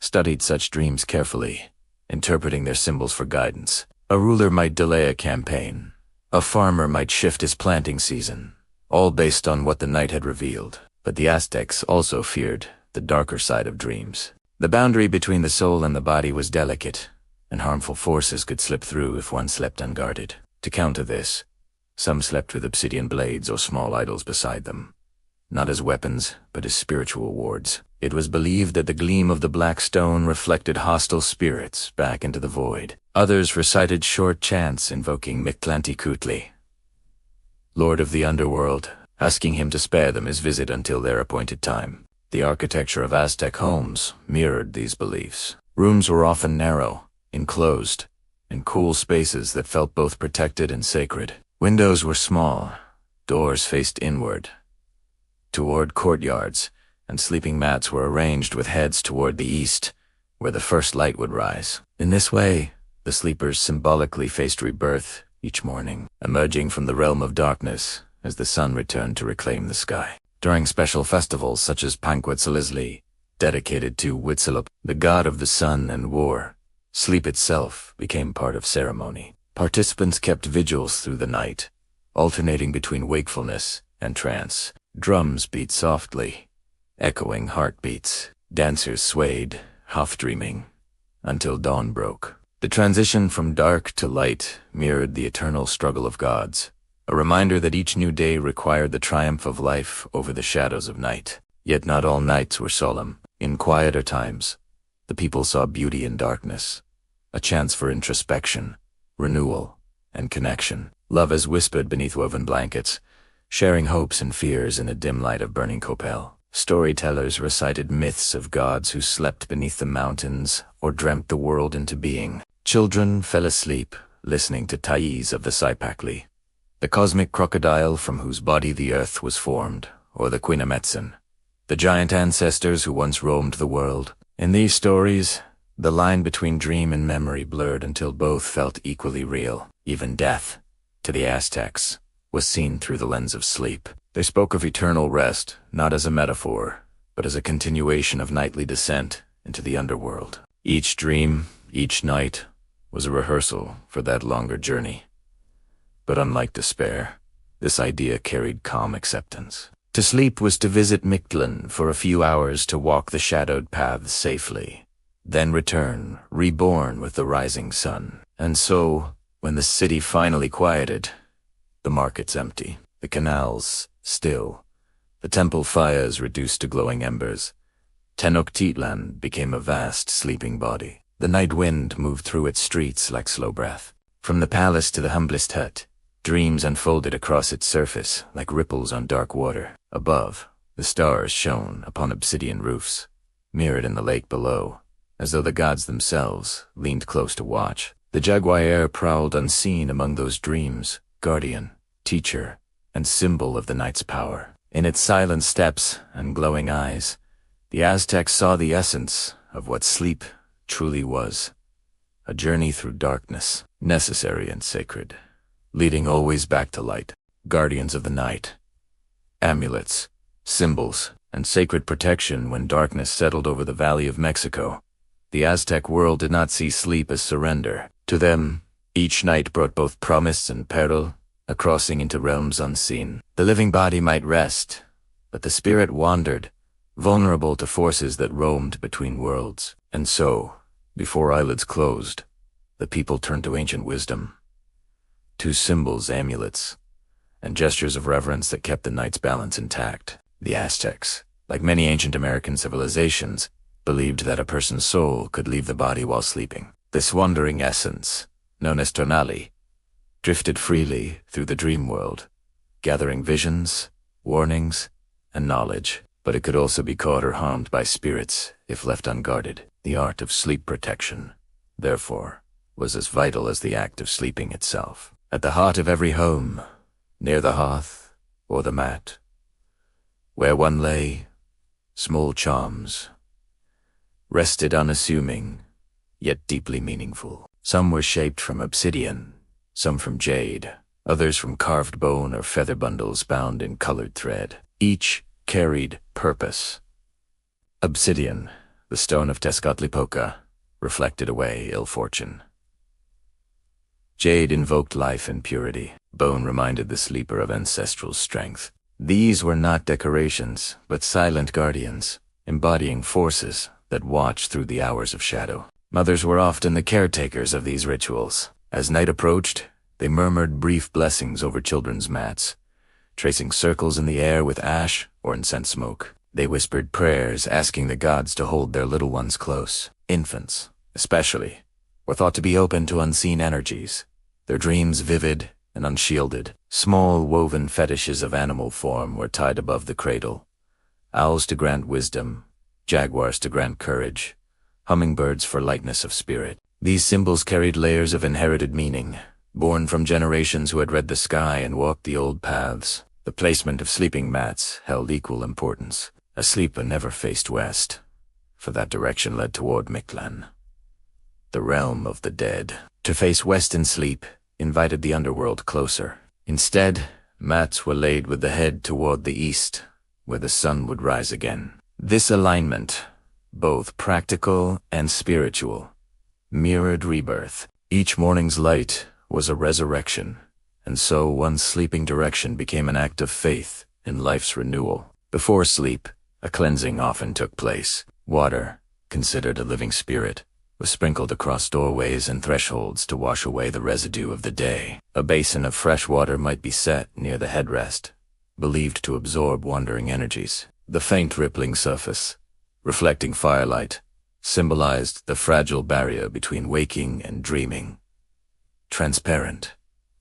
studied such dreams carefully, interpreting their symbols for guidance. A ruler might delay a campaign. A farmer might shift his planting season, all based on what the night had revealed. But the Aztecs also feared the darker side of dreams. The boundary between the soul and the body was delicate, and harmful forces could slip through if one slept unguarded. To counter this, some slept with obsidian blades or small idols beside them, not as weapons, but as spiritual wards. It was believed that the gleam of the black stone reflected hostile spirits back into the void. Others recited short chants invoking Mictlantecuhtli, Lord of the Underworld, asking him to spare them his visit until their appointed time. The architecture of Aztec homes mirrored these beliefs. Rooms were often narrow, enclosed, in cool spaces that felt both protected and sacred. Windows were small, doors faced inward, toward courtyards, and sleeping mats were arranged with heads toward the east, where the first light would rise. In this way, the sleepers symbolically faced rebirth each morning, emerging from the realm of darkness as the sun returned to reclaim the sky. During special festivals such as Panquetzalisli, dedicated to Huitzilopochtli, the god of the sun and war, sleep itself became part of ceremony. Participants kept vigils through the night, alternating between wakefulness and trance. Drums beat softly, echoing heartbeats. Dancers swayed, half-dreaming, until dawn broke. The transition from dark to light mirrored the eternal struggle of gods, a reminder that each new day required the triumph of life over the shadows of night. Yet not all nights were solemn. In quieter times, the people saw beauty in darkness, a chance for introspection, renewal, and connection. Love is whispered beneath woven blankets, sharing hopes and fears in the dim light of burning copel. Storytellers recited myths of gods who slept beneath the mountains or dreamt the world into being. Children fell asleep, listening to Thais of the Saipakli, the cosmic crocodile from whose body the earth was formed, or the Quinametsen, the giant ancestors who once roamed the world. In these stories, the line between dream and memory blurred until both felt equally real. Even death, to the Aztecs, was seen through the lens of sleep. They spoke of eternal rest, not as a metaphor, but as a continuation of nightly descent into the underworld. Each dream, each night, was a rehearsal for that longer journey. But unlike despair, this idea carried calm acceptance. To sleep was to visit Mictlan for a few hours to walk the shadowed paths safely, then return, reborn with the rising sun. And so, when the city finally quieted, the markets empty, the canals still, the temple fires reduced to glowing embers, Tenochtitlan became a vast sleeping body. The night wind moved through its streets like slow breath. From the palace to the humblest hut, dreams unfolded across its surface like ripples on dark water. Above, the stars shone upon obsidian roofs, mirrored in the lake below, as though the gods themselves leaned close to watch. The jaguar prowled unseen among those dreams, guardian, teacher, and symbol of the night's power. In its silent steps and glowing eyes, the Aztecs saw the essence of what sleep truly was. A journey through darkness, necessary and sacred, leading always back to light. Guardians of the night, amulets, symbols, and sacred protection when darkness settled over the Valley of Mexico. The Aztec world did not see sleep as surrender. To them, each night brought both promise and peril, a crossing into realms unseen. The living body might rest, but the spirit wandered, vulnerable to forces that roamed between worlds. And so, before eyelids closed, the people turned to ancient wisdom. To symbols, amulets, and gestures of reverence that kept the night's balance intact. The Aztecs, like many ancient American civilizations, believed that a person's soul could leave the body while sleeping. This wandering essence, known as tonali, drifted freely through the dream world, gathering visions, warnings, and knowledge. But it could also be caught or harmed by spirits if left unguarded. The art of sleep protection, therefore, was as vital as the act of sleeping itself. At the heart of every home, near the hearth or the mat, where one lay, small charms rested unassuming, yet deeply meaningful. Some were shaped from obsidian, some from jade, others from carved bone or feather bundles bound in colored thread. Each carried purpose. Obsidian, the stone of Tezcatlipoca, reflected away ill fortune. Jade invoked life and purity. Bone reminded the sleeper of ancestral strength. These were not decorations, but silent guardians, embodying forces that watched through the hours of shadow. Mothers were often the caretakers of these rituals. As night approached, they murmured brief blessings over children's mats, tracing circles in the air with ash or incense smoke. They whispered prayers asking the gods to hold their little ones close. Infants, especially, were thought to be open to unseen energies, their dreams vivid and unshielded. Small woven fetishes of animal form were tied above the cradle. Owls to grant wisdom, jaguars to grant courage, hummingbirds for lightness of spirit. These symbols carried layers of inherited meaning, born from generations who had read the sky and walked the old paths. The placement of sleeping mats held equal importance. A sleeper never faced west, for that direction led toward Mictlan, the realm of the dead. To face west in sleep invited the underworld closer. Instead, mats were laid with the head toward the east, where the sun would rise again. This alignment, both practical and spiritual, mirrored rebirth. Each morning's light was a resurrection, and so one's sleeping direction became an act of faith in life's renewal. Before sleep, a cleansing often took place. Water, considered a living spirit, was sprinkled across doorways and thresholds to wash away the residue of the day. A basin of fresh water might be set near the headrest, believed to absorb wandering energies. The faint rippling surface, reflecting firelight, symbolized the fragile barrier between waking and dreaming. Transparent,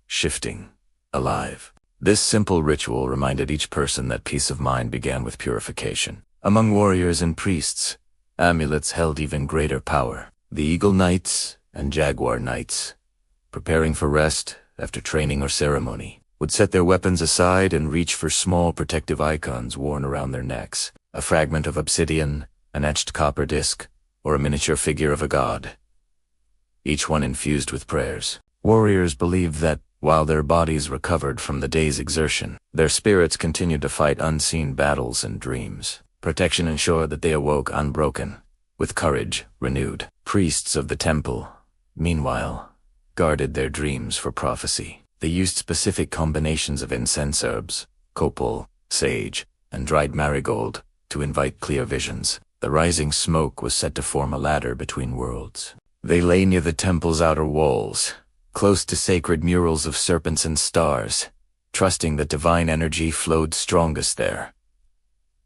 shifting, alive. This simple ritual reminded each person that peace of mind began with purification. Among warriors and priests, amulets held even greater power. The Eagle Knights and Jaguar Knights, preparing for rest after training or ceremony, would set their weapons aside and reach for small protective icons worn around their necks. A fragment of obsidian, an etched copper disc, or a miniature figure of a god, each one infused with prayers. Warriors believed that, while their bodies recovered from the day's exertion, their spirits continued to fight unseen battles and dreams. Protection ensured that they awoke unbroken, with courage renewed. Priests of the temple, meanwhile, guarded their dreams for prophecy. They used specific combinations of incense herbs, copal, sage, and dried marigold to invite clear visions. The rising smoke was said to form a ladder between worlds. They lay near the temple's outer walls, close to sacred murals of serpents and stars, trusting that divine energy flowed strongest there.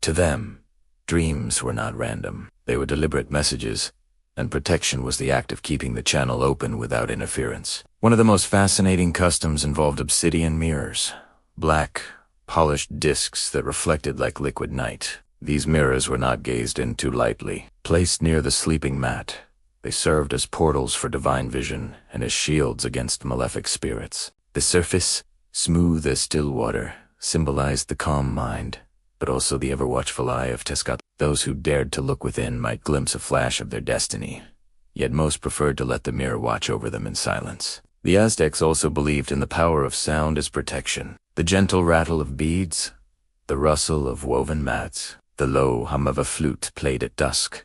To them, dreams were not random. They were deliberate messages, and protection was the act of keeping the channel open without interference. One of the most fascinating customs involved obsidian mirrors, black, polished discs that reflected like liquid night. These mirrors were not gazed into lightly. Placed near the sleeping mat, they served as portals for divine vision and as shields against malefic spirits. The surface, smooth as still water, symbolized the calm mind, but also the ever-watchful eye of Tezcatlipoca. Those who dared to look within might glimpse a flash of their destiny, yet most preferred to let the mirror watch over them in silence. The Aztecs also believed in the power of sound as protection. The gentle rattle of beads, the rustle of woven mats, the low hum of a flute played at dusk.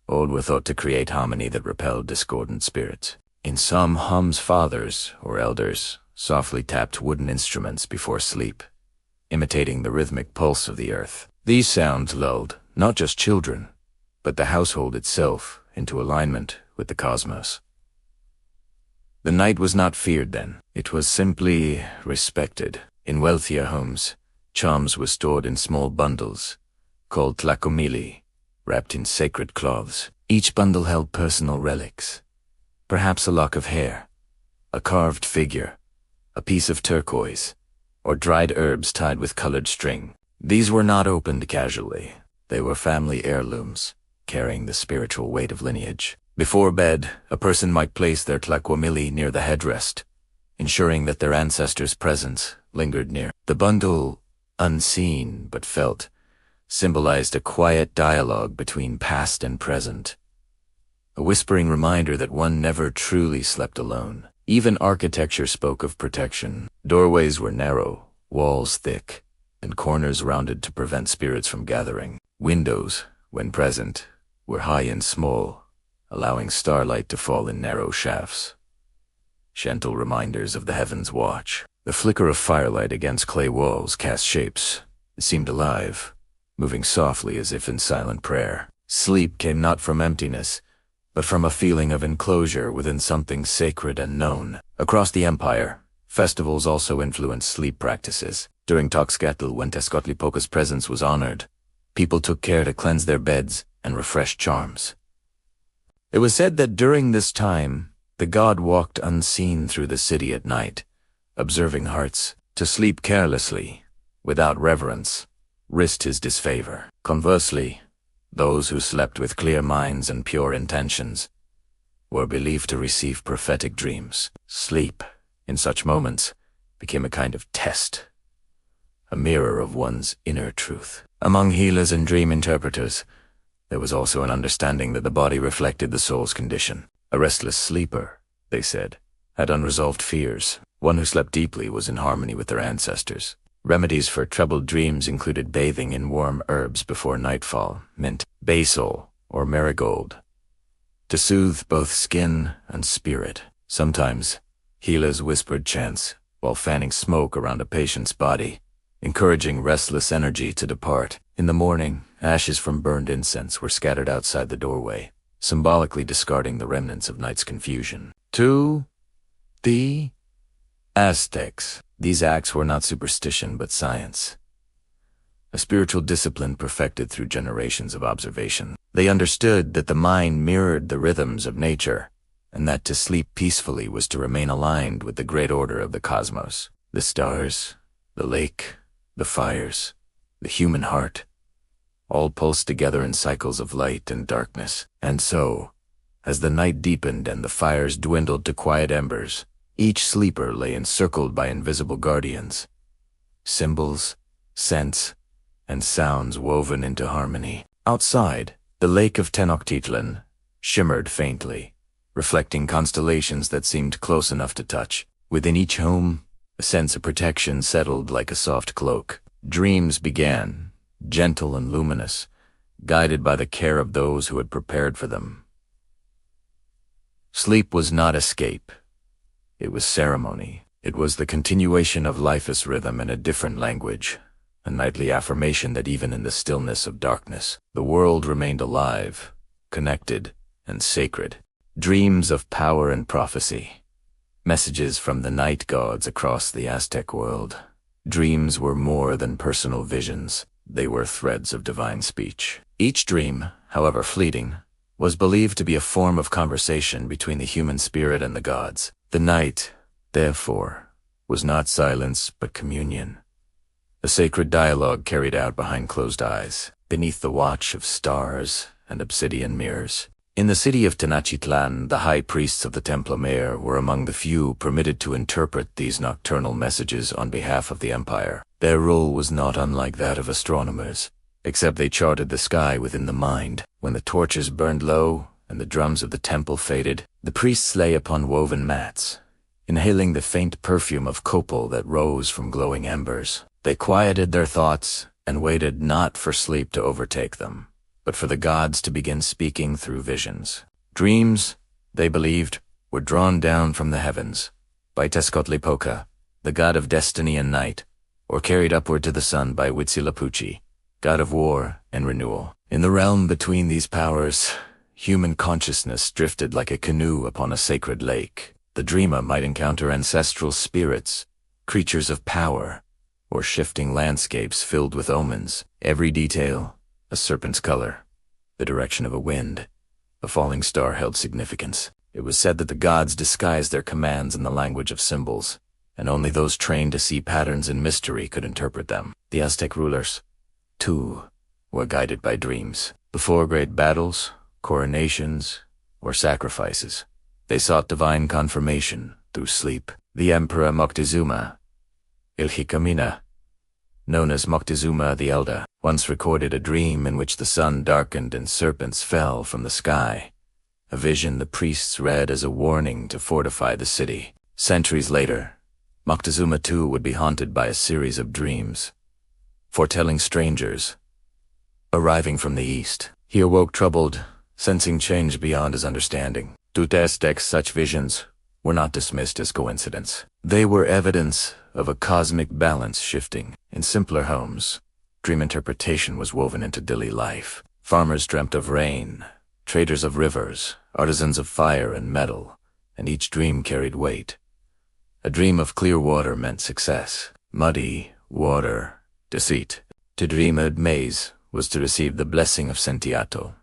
All were thought to create harmony that repelled discordant spirits. In some hums, fathers, or elders, softly tapped wooden instruments before sleep, imitating the rhythmic pulse of the earth. These sounds lulled not just children, but the household itself into alignment with the cosmos. The night was not feared then. It was simply respected. In wealthier homes, charms were stored in small bundles, called tlacomili, wrapped in sacred cloths. Each bundle held personal relics, perhaps a lock of hair, a carved figure, a piece of turquoise, or dried herbs tied with colored string. These were not opened casually. They were family heirlooms, carrying the spiritual weight of lineage. Before bed, a person might place their tlacomili near the headrest, ensuring that their ancestors' presence lingered near. The bundle, unseen but felt, symbolized a quiet dialogue between past and present, a whispering reminder that one never truly slept alone. Even architecture spoke of protection. Doorways were narrow, walls thick, and corners rounded to prevent spirits from gathering. Windows, when present, were high and small, allowing starlight to fall in narrow shafts. Gentle reminders of the heavens' watch. The flicker of firelight against clay walls cast shapes. It seemed alive, moving softly as if in silent prayer. Sleep came not from emptiness, but from a feeling of enclosure within something sacred and known. Across the empire, festivals also influenced sleep practices. During Toxcatl, when Tezcatlipoca's presence was honored, people took care to cleanse their beds and refresh charms. It was said that during this time, the god walked unseen through the city at night, observing hearts. To sleep carelessly, without reverence, risked his disfavor. Conversely, those who slept with clear minds and pure intentions were believed to receive prophetic dreams. Sleep, in such moments, became a kind of test, a mirror of one's inner truth. Among healers and dream interpreters, there was also an understanding that the body reflected the soul's condition. A restless sleeper, they said, had unresolved fears. One who slept deeply was in harmony with their ancestors. Remedies for troubled dreams included bathing in warm herbs before nightfall, mint, basil, or marigold, to soothe both skin and spirit. Sometimes, healers whispered chants while fanning smoke around a patient's body, encouraging restless energy to depart. In the morning, ashes from burned incense were scattered outside the doorway, symbolically discarding the remnants of night's confusion. To the Aztecs, these acts were not superstition but science, a spiritual discipline perfected through generations of observation. They understood that the mind mirrored the rhythms of nature, and that to sleep peacefully was to remain aligned with the great order of the cosmos. The stars, the lake, the fires, the human heart, all pulsed together in cycles of light and darkness. And so, as the night deepened and the fires dwindled to quiet embers, each sleeper lay encircled by invisible guardians. Symbols, scents, and sounds woven into harmony. Outside, the lake of Tenochtitlan shimmered faintly, reflecting constellations that seemed close enough to touch. Within each home, a sense of protection settled like a soft cloak. Dreams began, gentle and luminous, guided by the care of those who had prepared for them. Sleep was not escape. It was ceremony. It was the continuation of life's rhythm in a different language, a nightly affirmation that even in the stillness of darkness, the world remained alive, connected, and sacred. Dreams of power and prophecy. Messages from the night gods across the Aztec world. Dreams were more than personal visions. They were threads of divine speech. Each dream, however fleeting, was believed to be a form of conversation between the human spirit and the gods. The night, therefore, was not silence but communion. A sacred dialogue carried out behind closed eyes, beneath the watch of stars and obsidian mirrors. In the city of Tenochtitlan, the high priests of the Templo Mayor were among the few permitted to interpret these nocturnal messages on behalf of the empire. Their role was not unlike that of astronomers, except they charted the sky within the mind. When the torches burned low and the drums of the temple faded, the priests lay upon woven mats, inhaling the faint perfume of copal that rose from glowing embers. They quieted their thoughts and waited not for sleep to overtake them, but for the gods to begin speaking through visions. Dreams, they believed, were drawn down from the heavens by Tezcatlipoca, the god of destiny and night, or carried upward to the sun by Huitzilopochtli, god of war and renewal. In the realm between these powers, human consciousness drifted like a canoe upon a sacred lake. The dreamer might encounter ancestral spirits, creatures of power, or shifting landscapes filled with omens. Every detail, a serpent's color, the direction of a wind, a falling star held significance. It was said that the gods disguised their commands in the language of symbols, and only those trained to see patterns in mystery could interpret them. The Aztec rulers, too, were guided by dreams. Before great battles, coronations, or sacrifices, they sought divine confirmation through sleep. The Emperor Moctezuma, Ilhikamina, known as Moctezuma the Elder, once recorded a dream in which the sun darkened and serpents fell from the sky, a vision the priests read as a warning to fortify the city. Centuries later, Moctezuma too would be haunted by a series of dreams, foretelling strangers arriving from the east. He awoke troubled, sensing change beyond his understanding. To the Aztecs, such visions were not dismissed as coincidence. They were evidence of a cosmic balance shifting. In simpler homes, dream interpretation was woven into daily life. Farmers dreamt of rain, traders of rivers, artisans of fire and metal, and each dream carried weight. A dream of clear water meant success. Muddy water, deceit. To dream of maize was to receive the blessing of Sentiato,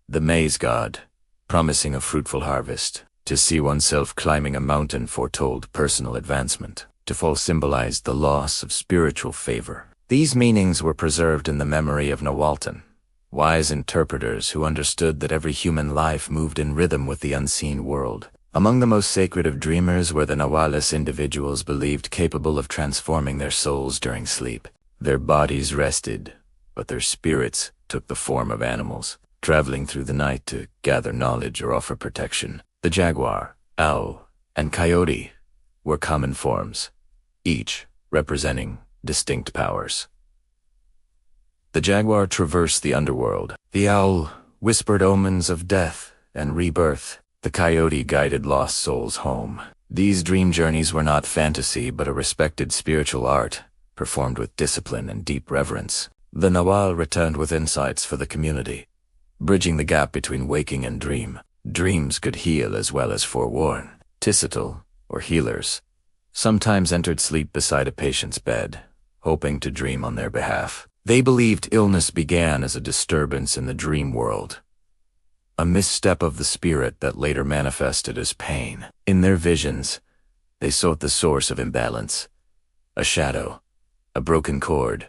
the maize god, promising a fruitful harvest. To see oneself climbing a mountain foretold personal advancement. To fall symbolized the loss of spiritual favor. These meanings were preserved in the memory of Nahualtan, wise interpreters who understood that every human life moved in rhythm with the unseen world. Among the most sacred of dreamers were the Nahuales, individuals believed capable of transforming their souls during sleep. Their bodies rested, but their spirits took the form of animals, traveling through the night to gather knowledge or offer protection. The jaguar, owl, and coyote were common forms, each representing distinct powers. The jaguar traversed the underworld. The owl whispered omens of death and rebirth. The coyote guided lost souls home. These dream journeys were not fantasy but a respected spiritual art, performed with discipline and deep reverence. The Nahual returned with insights for the community, bridging the gap between waking and dream. Dreams could heal as well as forewarn. Tisitl, or healers, sometimes entered sleep beside a patient's bed, hoping to dream on their behalf. They believed illness began as a disturbance in the dream world, a misstep of the spirit that later manifested as pain. In their visions, they sought the source of imbalance, a shadow, a broken cord,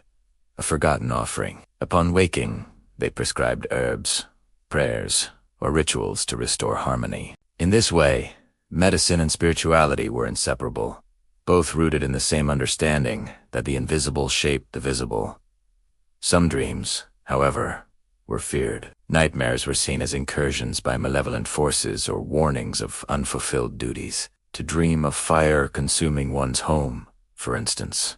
a forgotten offering. Upon waking, they prescribed herbs, prayers, or rituals to restore harmony. In this way, medicine and spirituality were inseparable, both rooted in the same understanding that the invisible shaped the visible. Some dreams, however, were feared. Nightmares were seen as incursions by malevolent forces or warnings of unfulfilled duties. To dream of fire consuming one's home, for instance,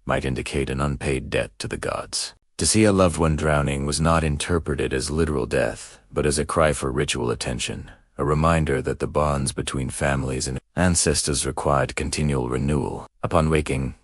might indicate an unpaid debt to the gods. To see a loved one drowning was not interpreted as literal death, but as a cry for ritual attention, a reminder that the bonds between families and ancestors required continual renewal. Upon waking,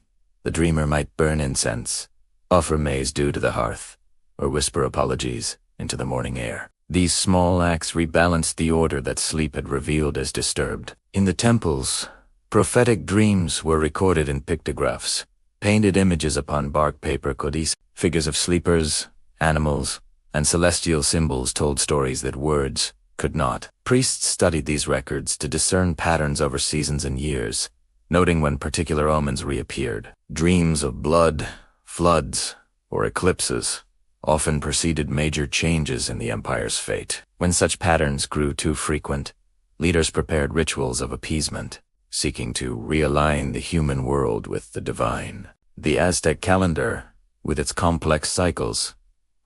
the dreamer might burn incense, offer maize dew to the hearth, or whisper apologies into the morning air. These small acts rebalanced the order that sleep had revealed as disturbed. In the temples, prophetic dreams were recorded in pictographs, painted images upon bark paper codices. Figures of sleepers, animals, and celestial symbols told stories that words could not. Priests studied these records to discern patterns over seasons and years, noting when particular omens reappeared. Dreams of blood, floods, or eclipses often preceded major changes in the empire's fate. When such patterns grew too frequent, leaders prepared rituals of appeasement, seeking to realign the human world with the divine. The Aztec calendar, with its complex cycles,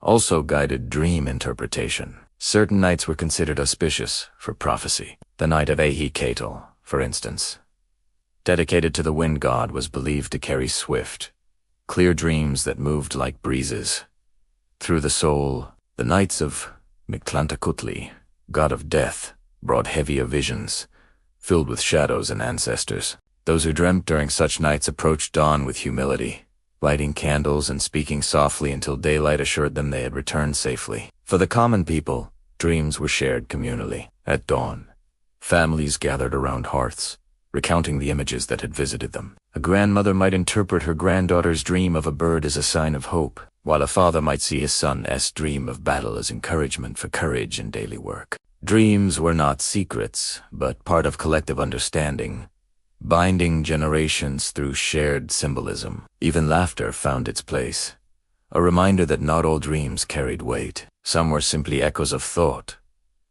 also guided dream interpretation. Certain nights were considered auspicious for prophecy. The night of Ehikatl, for instance, dedicated to the wind god, was believed to carry swift, clear dreams that moved like breezes through the soul. The nights of Mictlantecutli, god of death, brought heavier visions, filled with shadows and ancestors. Those who dreamt during such nights approached dawn with humility, lighting candles and speaking softly until daylight assured them they had returned safely. For the common people, dreams were shared communally. At dawn, families gathered around hearths, recounting the images that had visited them. A grandmother might interpret her granddaughter's dream of a bird as a sign of hope, while a father might see his son's dream of battle as encouragement for courage in daily work. Dreams were not secrets, but part of collective understanding, binding generations through shared symbolism. Even laughter found its place, a reminder that not all dreams carried weight. Some were simply echoes of thought,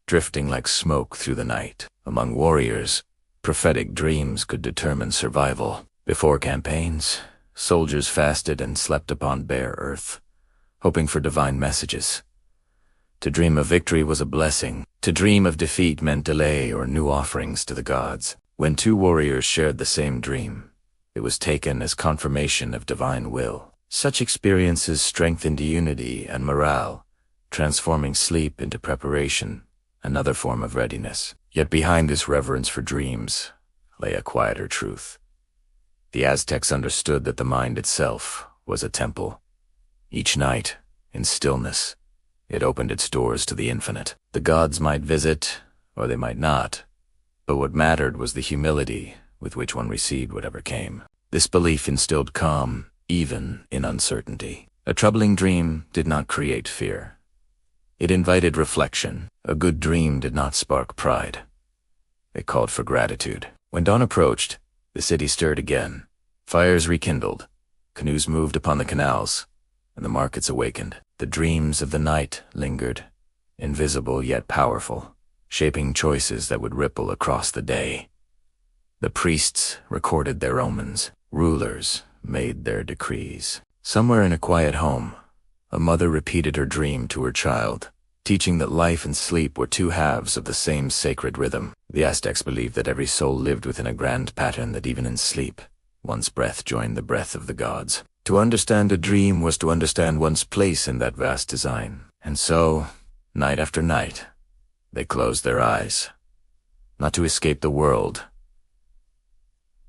drifting like smoke through the night. Among warriors, prophetic dreams could determine survival. Before campaigns, soldiers fasted and slept upon bare earth, hoping for divine messages. To dream of victory was a blessing. To dream of defeat meant delay or new offerings to the gods. When two warriors shared the same dream, it was taken as confirmation of divine will. Such experiences strengthened unity and morale, transforming sleep into preparation, another form of readiness. Yet behind this reverence for dreams lay a quieter truth. The Aztecs understood that the mind itself was a temple. Each night, in stillness, it opened its doors to the infinite. The gods might visit, or they might not, but what mattered was the humility with which one received whatever came. This belief instilled calm, even in uncertainty. A troubling dream did not create fear. It invited reflection. A good dream did not spark pride. It called for gratitude. When dawn approached, the city stirred again. Fires rekindled, canoes moved upon the canals, and the markets awakened. The dreams of the night lingered, invisible yet powerful, shaping choices that would ripple across the day. The priests recorded their omens. Rulers made their decrees. Somewhere in a quiet home, a mother repeated her dream to her child, teaching that life and sleep were two halves of the same sacred rhythm. The Aztecs believed that every soul lived within a grand pattern, that even in sleep, one's breath joined the breath of the gods. To understand a dream was to understand one's place in that vast design. And so, night after night, they closed their eyes, not to escape the world,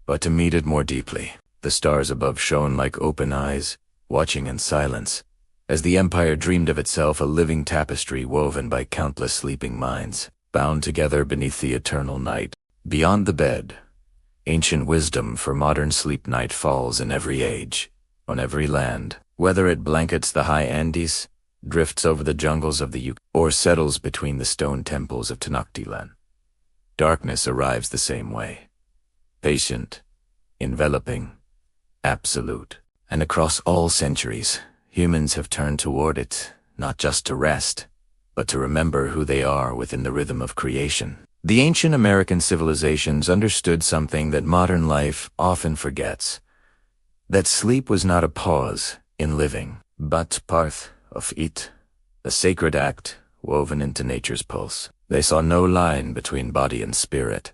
but to meet it more deeply. The stars above shone like open eyes, watching in silence, as the empire dreamed of itself, a living tapestry woven by countless sleeping minds, bound together beneath the eternal night. Beyond the bed, ancient wisdom for modern sleep night falls in every age, on every land, whether it blankets the high Andes, drifts over the jungles of the Yucatan, or settles between the stone temples of Tenochtitlan. Darkness arrives the same way, patient, enveloping, absolute. And across all centuries, humans have turned toward it, not just to rest, but to remember who they are within the rhythm of creation. The ancient American civilizations understood something that modern life often forgets: that sleep was not a pause in living, but part of it, a sacred act woven into nature's pulse. They saw no line between body and spirit,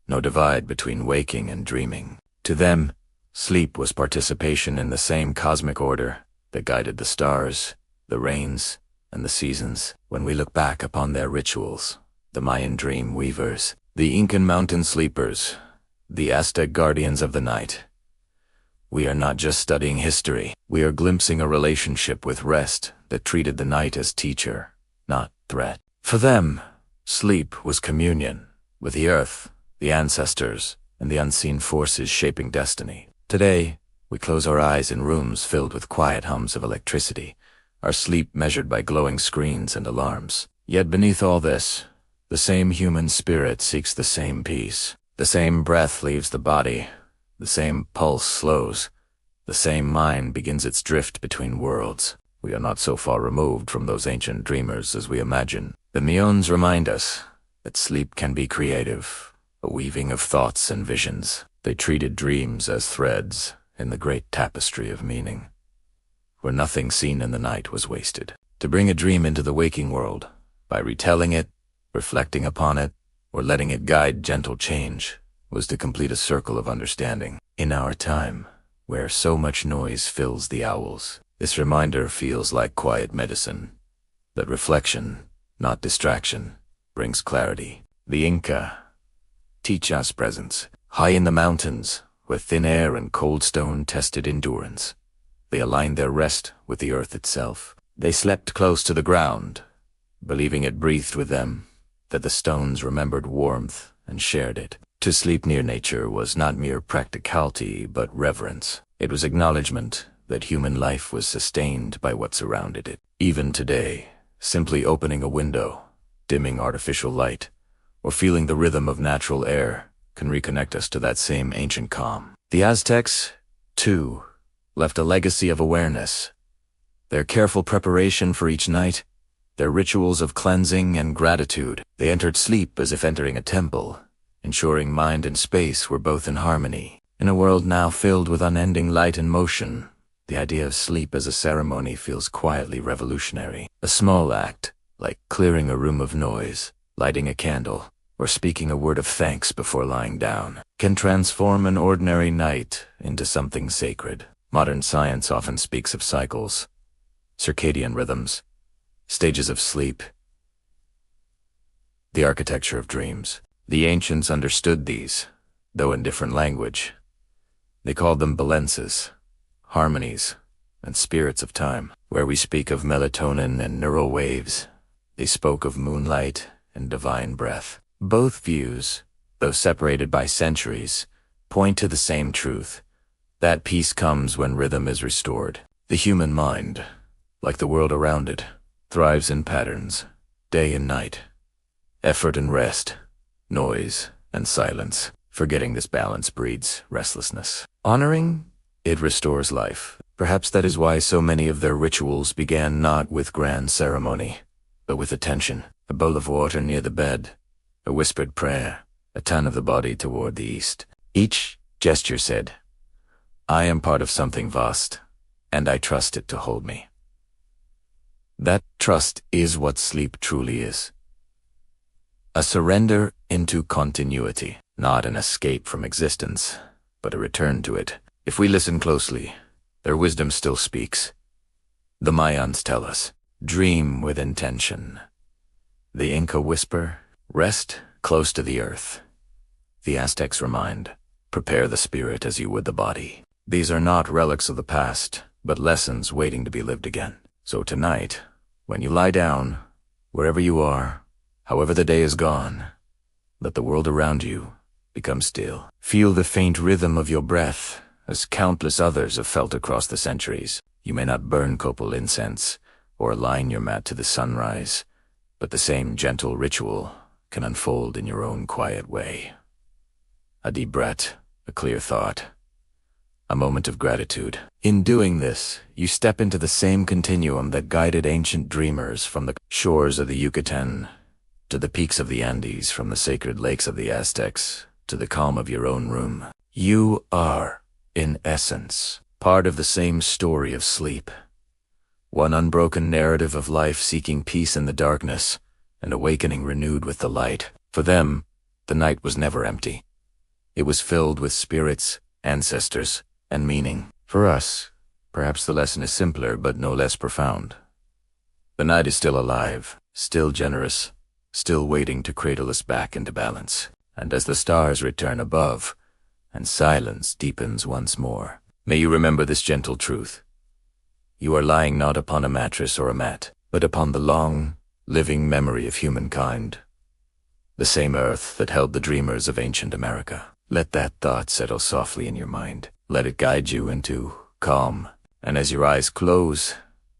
no divide between waking and dreaming. To them, sleep was participation in the same cosmic order that guided the stars, the rains, and the seasons. When we look back upon their rituals, the Mayan dream weavers, the Incan mountain sleepers, the Aztec guardians of the night, we are not just studying history, we are glimpsing a relationship with rest that treated the night as teacher, not threat. For them, sleep was communion with the earth, the ancestors, and the unseen forces shaping destiny. Today, we close our eyes in rooms filled with quiet hums of electricity, our sleep measured by glowing screens and alarms. Yet beneath all this, the same human spirit seeks the same peace. The same breath leaves the body, the same pulse slows, the same mind begins its drift between worlds. We are not so far removed from those ancient dreamers as we imagine. The Mayans remind us that sleep can be creative, a weaving of thoughts and visions. They treated dreams as threads in the great tapestry of meaning, where nothing seen in the night was wasted. To bring a dream into the waking world, by retelling it, reflecting upon it, or letting it guide gentle change, was to complete a circle of understanding. In our time, where so much noise fills the owls, this reminder feels like quiet medicine, that reflection, not distraction, brings clarity. The Inca teach us presence. High in the mountains, where thin air and cold stone tested endurance, they aligned their rest with the earth itself. They slept close to the ground, believing it breathed with them, that the stones remembered warmth and shared it. To sleep near nature was not mere practicality, but reverence. It was acknowledgement that human life was sustained by what surrounded it. Even today, simply opening a window, dimming artificial light, or feeling the rhythm of natural air can reconnect us to that same ancient calm. The Aztecs, too, left a legacy of awareness. Their careful preparation for each night, their rituals of cleansing and gratitude. They entered sleep as if entering a temple, ensuring mind and space were both in harmony. In a world now filled with unending light and motion, the idea of sleep as a ceremony feels quietly revolutionary. A small act, like clearing a room of noise, lighting a candle, or speaking a word of thanks before lying down, can transform an ordinary night into something sacred. Modern science often speaks of cycles, circadian rhythms, stages of sleep, the architecture of dreams. The ancients understood these, though in different language. They called them balances, harmonies, and spirits of time. Where we speak of melatonin and neural waves, they spoke of moonlight and divine breath. Both views, though separated by centuries, point to the same truth: that peace comes when rhythm is restored. The human mind, like the world around it, thrives in patterns, day and night, effort and rest, noise and silence. Forgetting this balance breeds restlessness. Honoring it restores life. Perhaps that is why so many of their rituals began not with grand ceremony, but with attention. A bowl of water near the bed, a whispered prayer, a turn of the body toward the east. Each gesture said, "I am part of something vast, and I trust it to hold me." That trust is what sleep truly is. A surrender into continuity, not an escape from existence, but a return to it. If we listen closely, their wisdom still speaks. The Mayans tell us, dream with intention. The Inca whisper, rest close to the earth. The Aztecs remind, prepare the spirit as you would the body. These are not relics of the past, but lessons waiting to be lived again. So tonight, when you lie down, wherever you are, however the day is gone, let the world around you become still. Feel the faint rhythm of your breath, as countless others have felt across the centuries. You may not burn copal incense or align your mat to the sunrise, but the same gentle ritual can unfold in your own quiet way. A deep breath, a clear thought, a moment of gratitude. In doing this, you step into the same continuum that guided ancient dreamers from the shores of the Yucatan to the peaks of the Andes, from the sacred lakes of the Aztecs to the calm of your own room. You are, in essence, part of the same story of sleep. One unbroken narrative of life seeking peace in the darkness and awakening renewed with the light. For them, the night was never empty. It was filled with spirits, ancestors, and meaning. For us, perhaps the lesson is simpler but no less profound. The night is still alive, still generous, still waiting to cradle us back into balance. And as the stars return above, and silence deepens once more, may you remember this gentle truth. You are lying not upon a mattress or a mat, but upon the long, living memory of humankind. The same earth that held the dreamers of ancient America. Let that thought settle softly in your mind. Let it guide you into calm. And as your eyes close,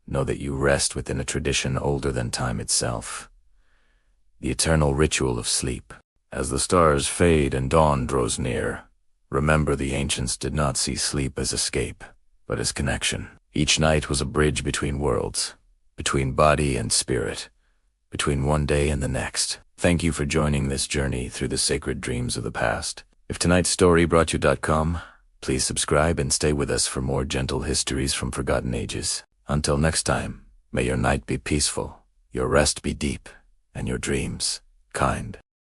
know that you rest within a tradition older than time itself. The eternal ritual of sleep. As the stars fade and dawn draws near, remember the ancients did not see sleep as escape, but as connection. Each night was a bridge between worlds, between body and spirit, between one day and the next. Thank you for joining this journey through the sacred dreams of the past. If tonight's story brought you.com, please subscribe and stay with us for more gentle histories from forgotten ages. Until next time, may your night be peaceful, your rest be deep, and your dreams kind.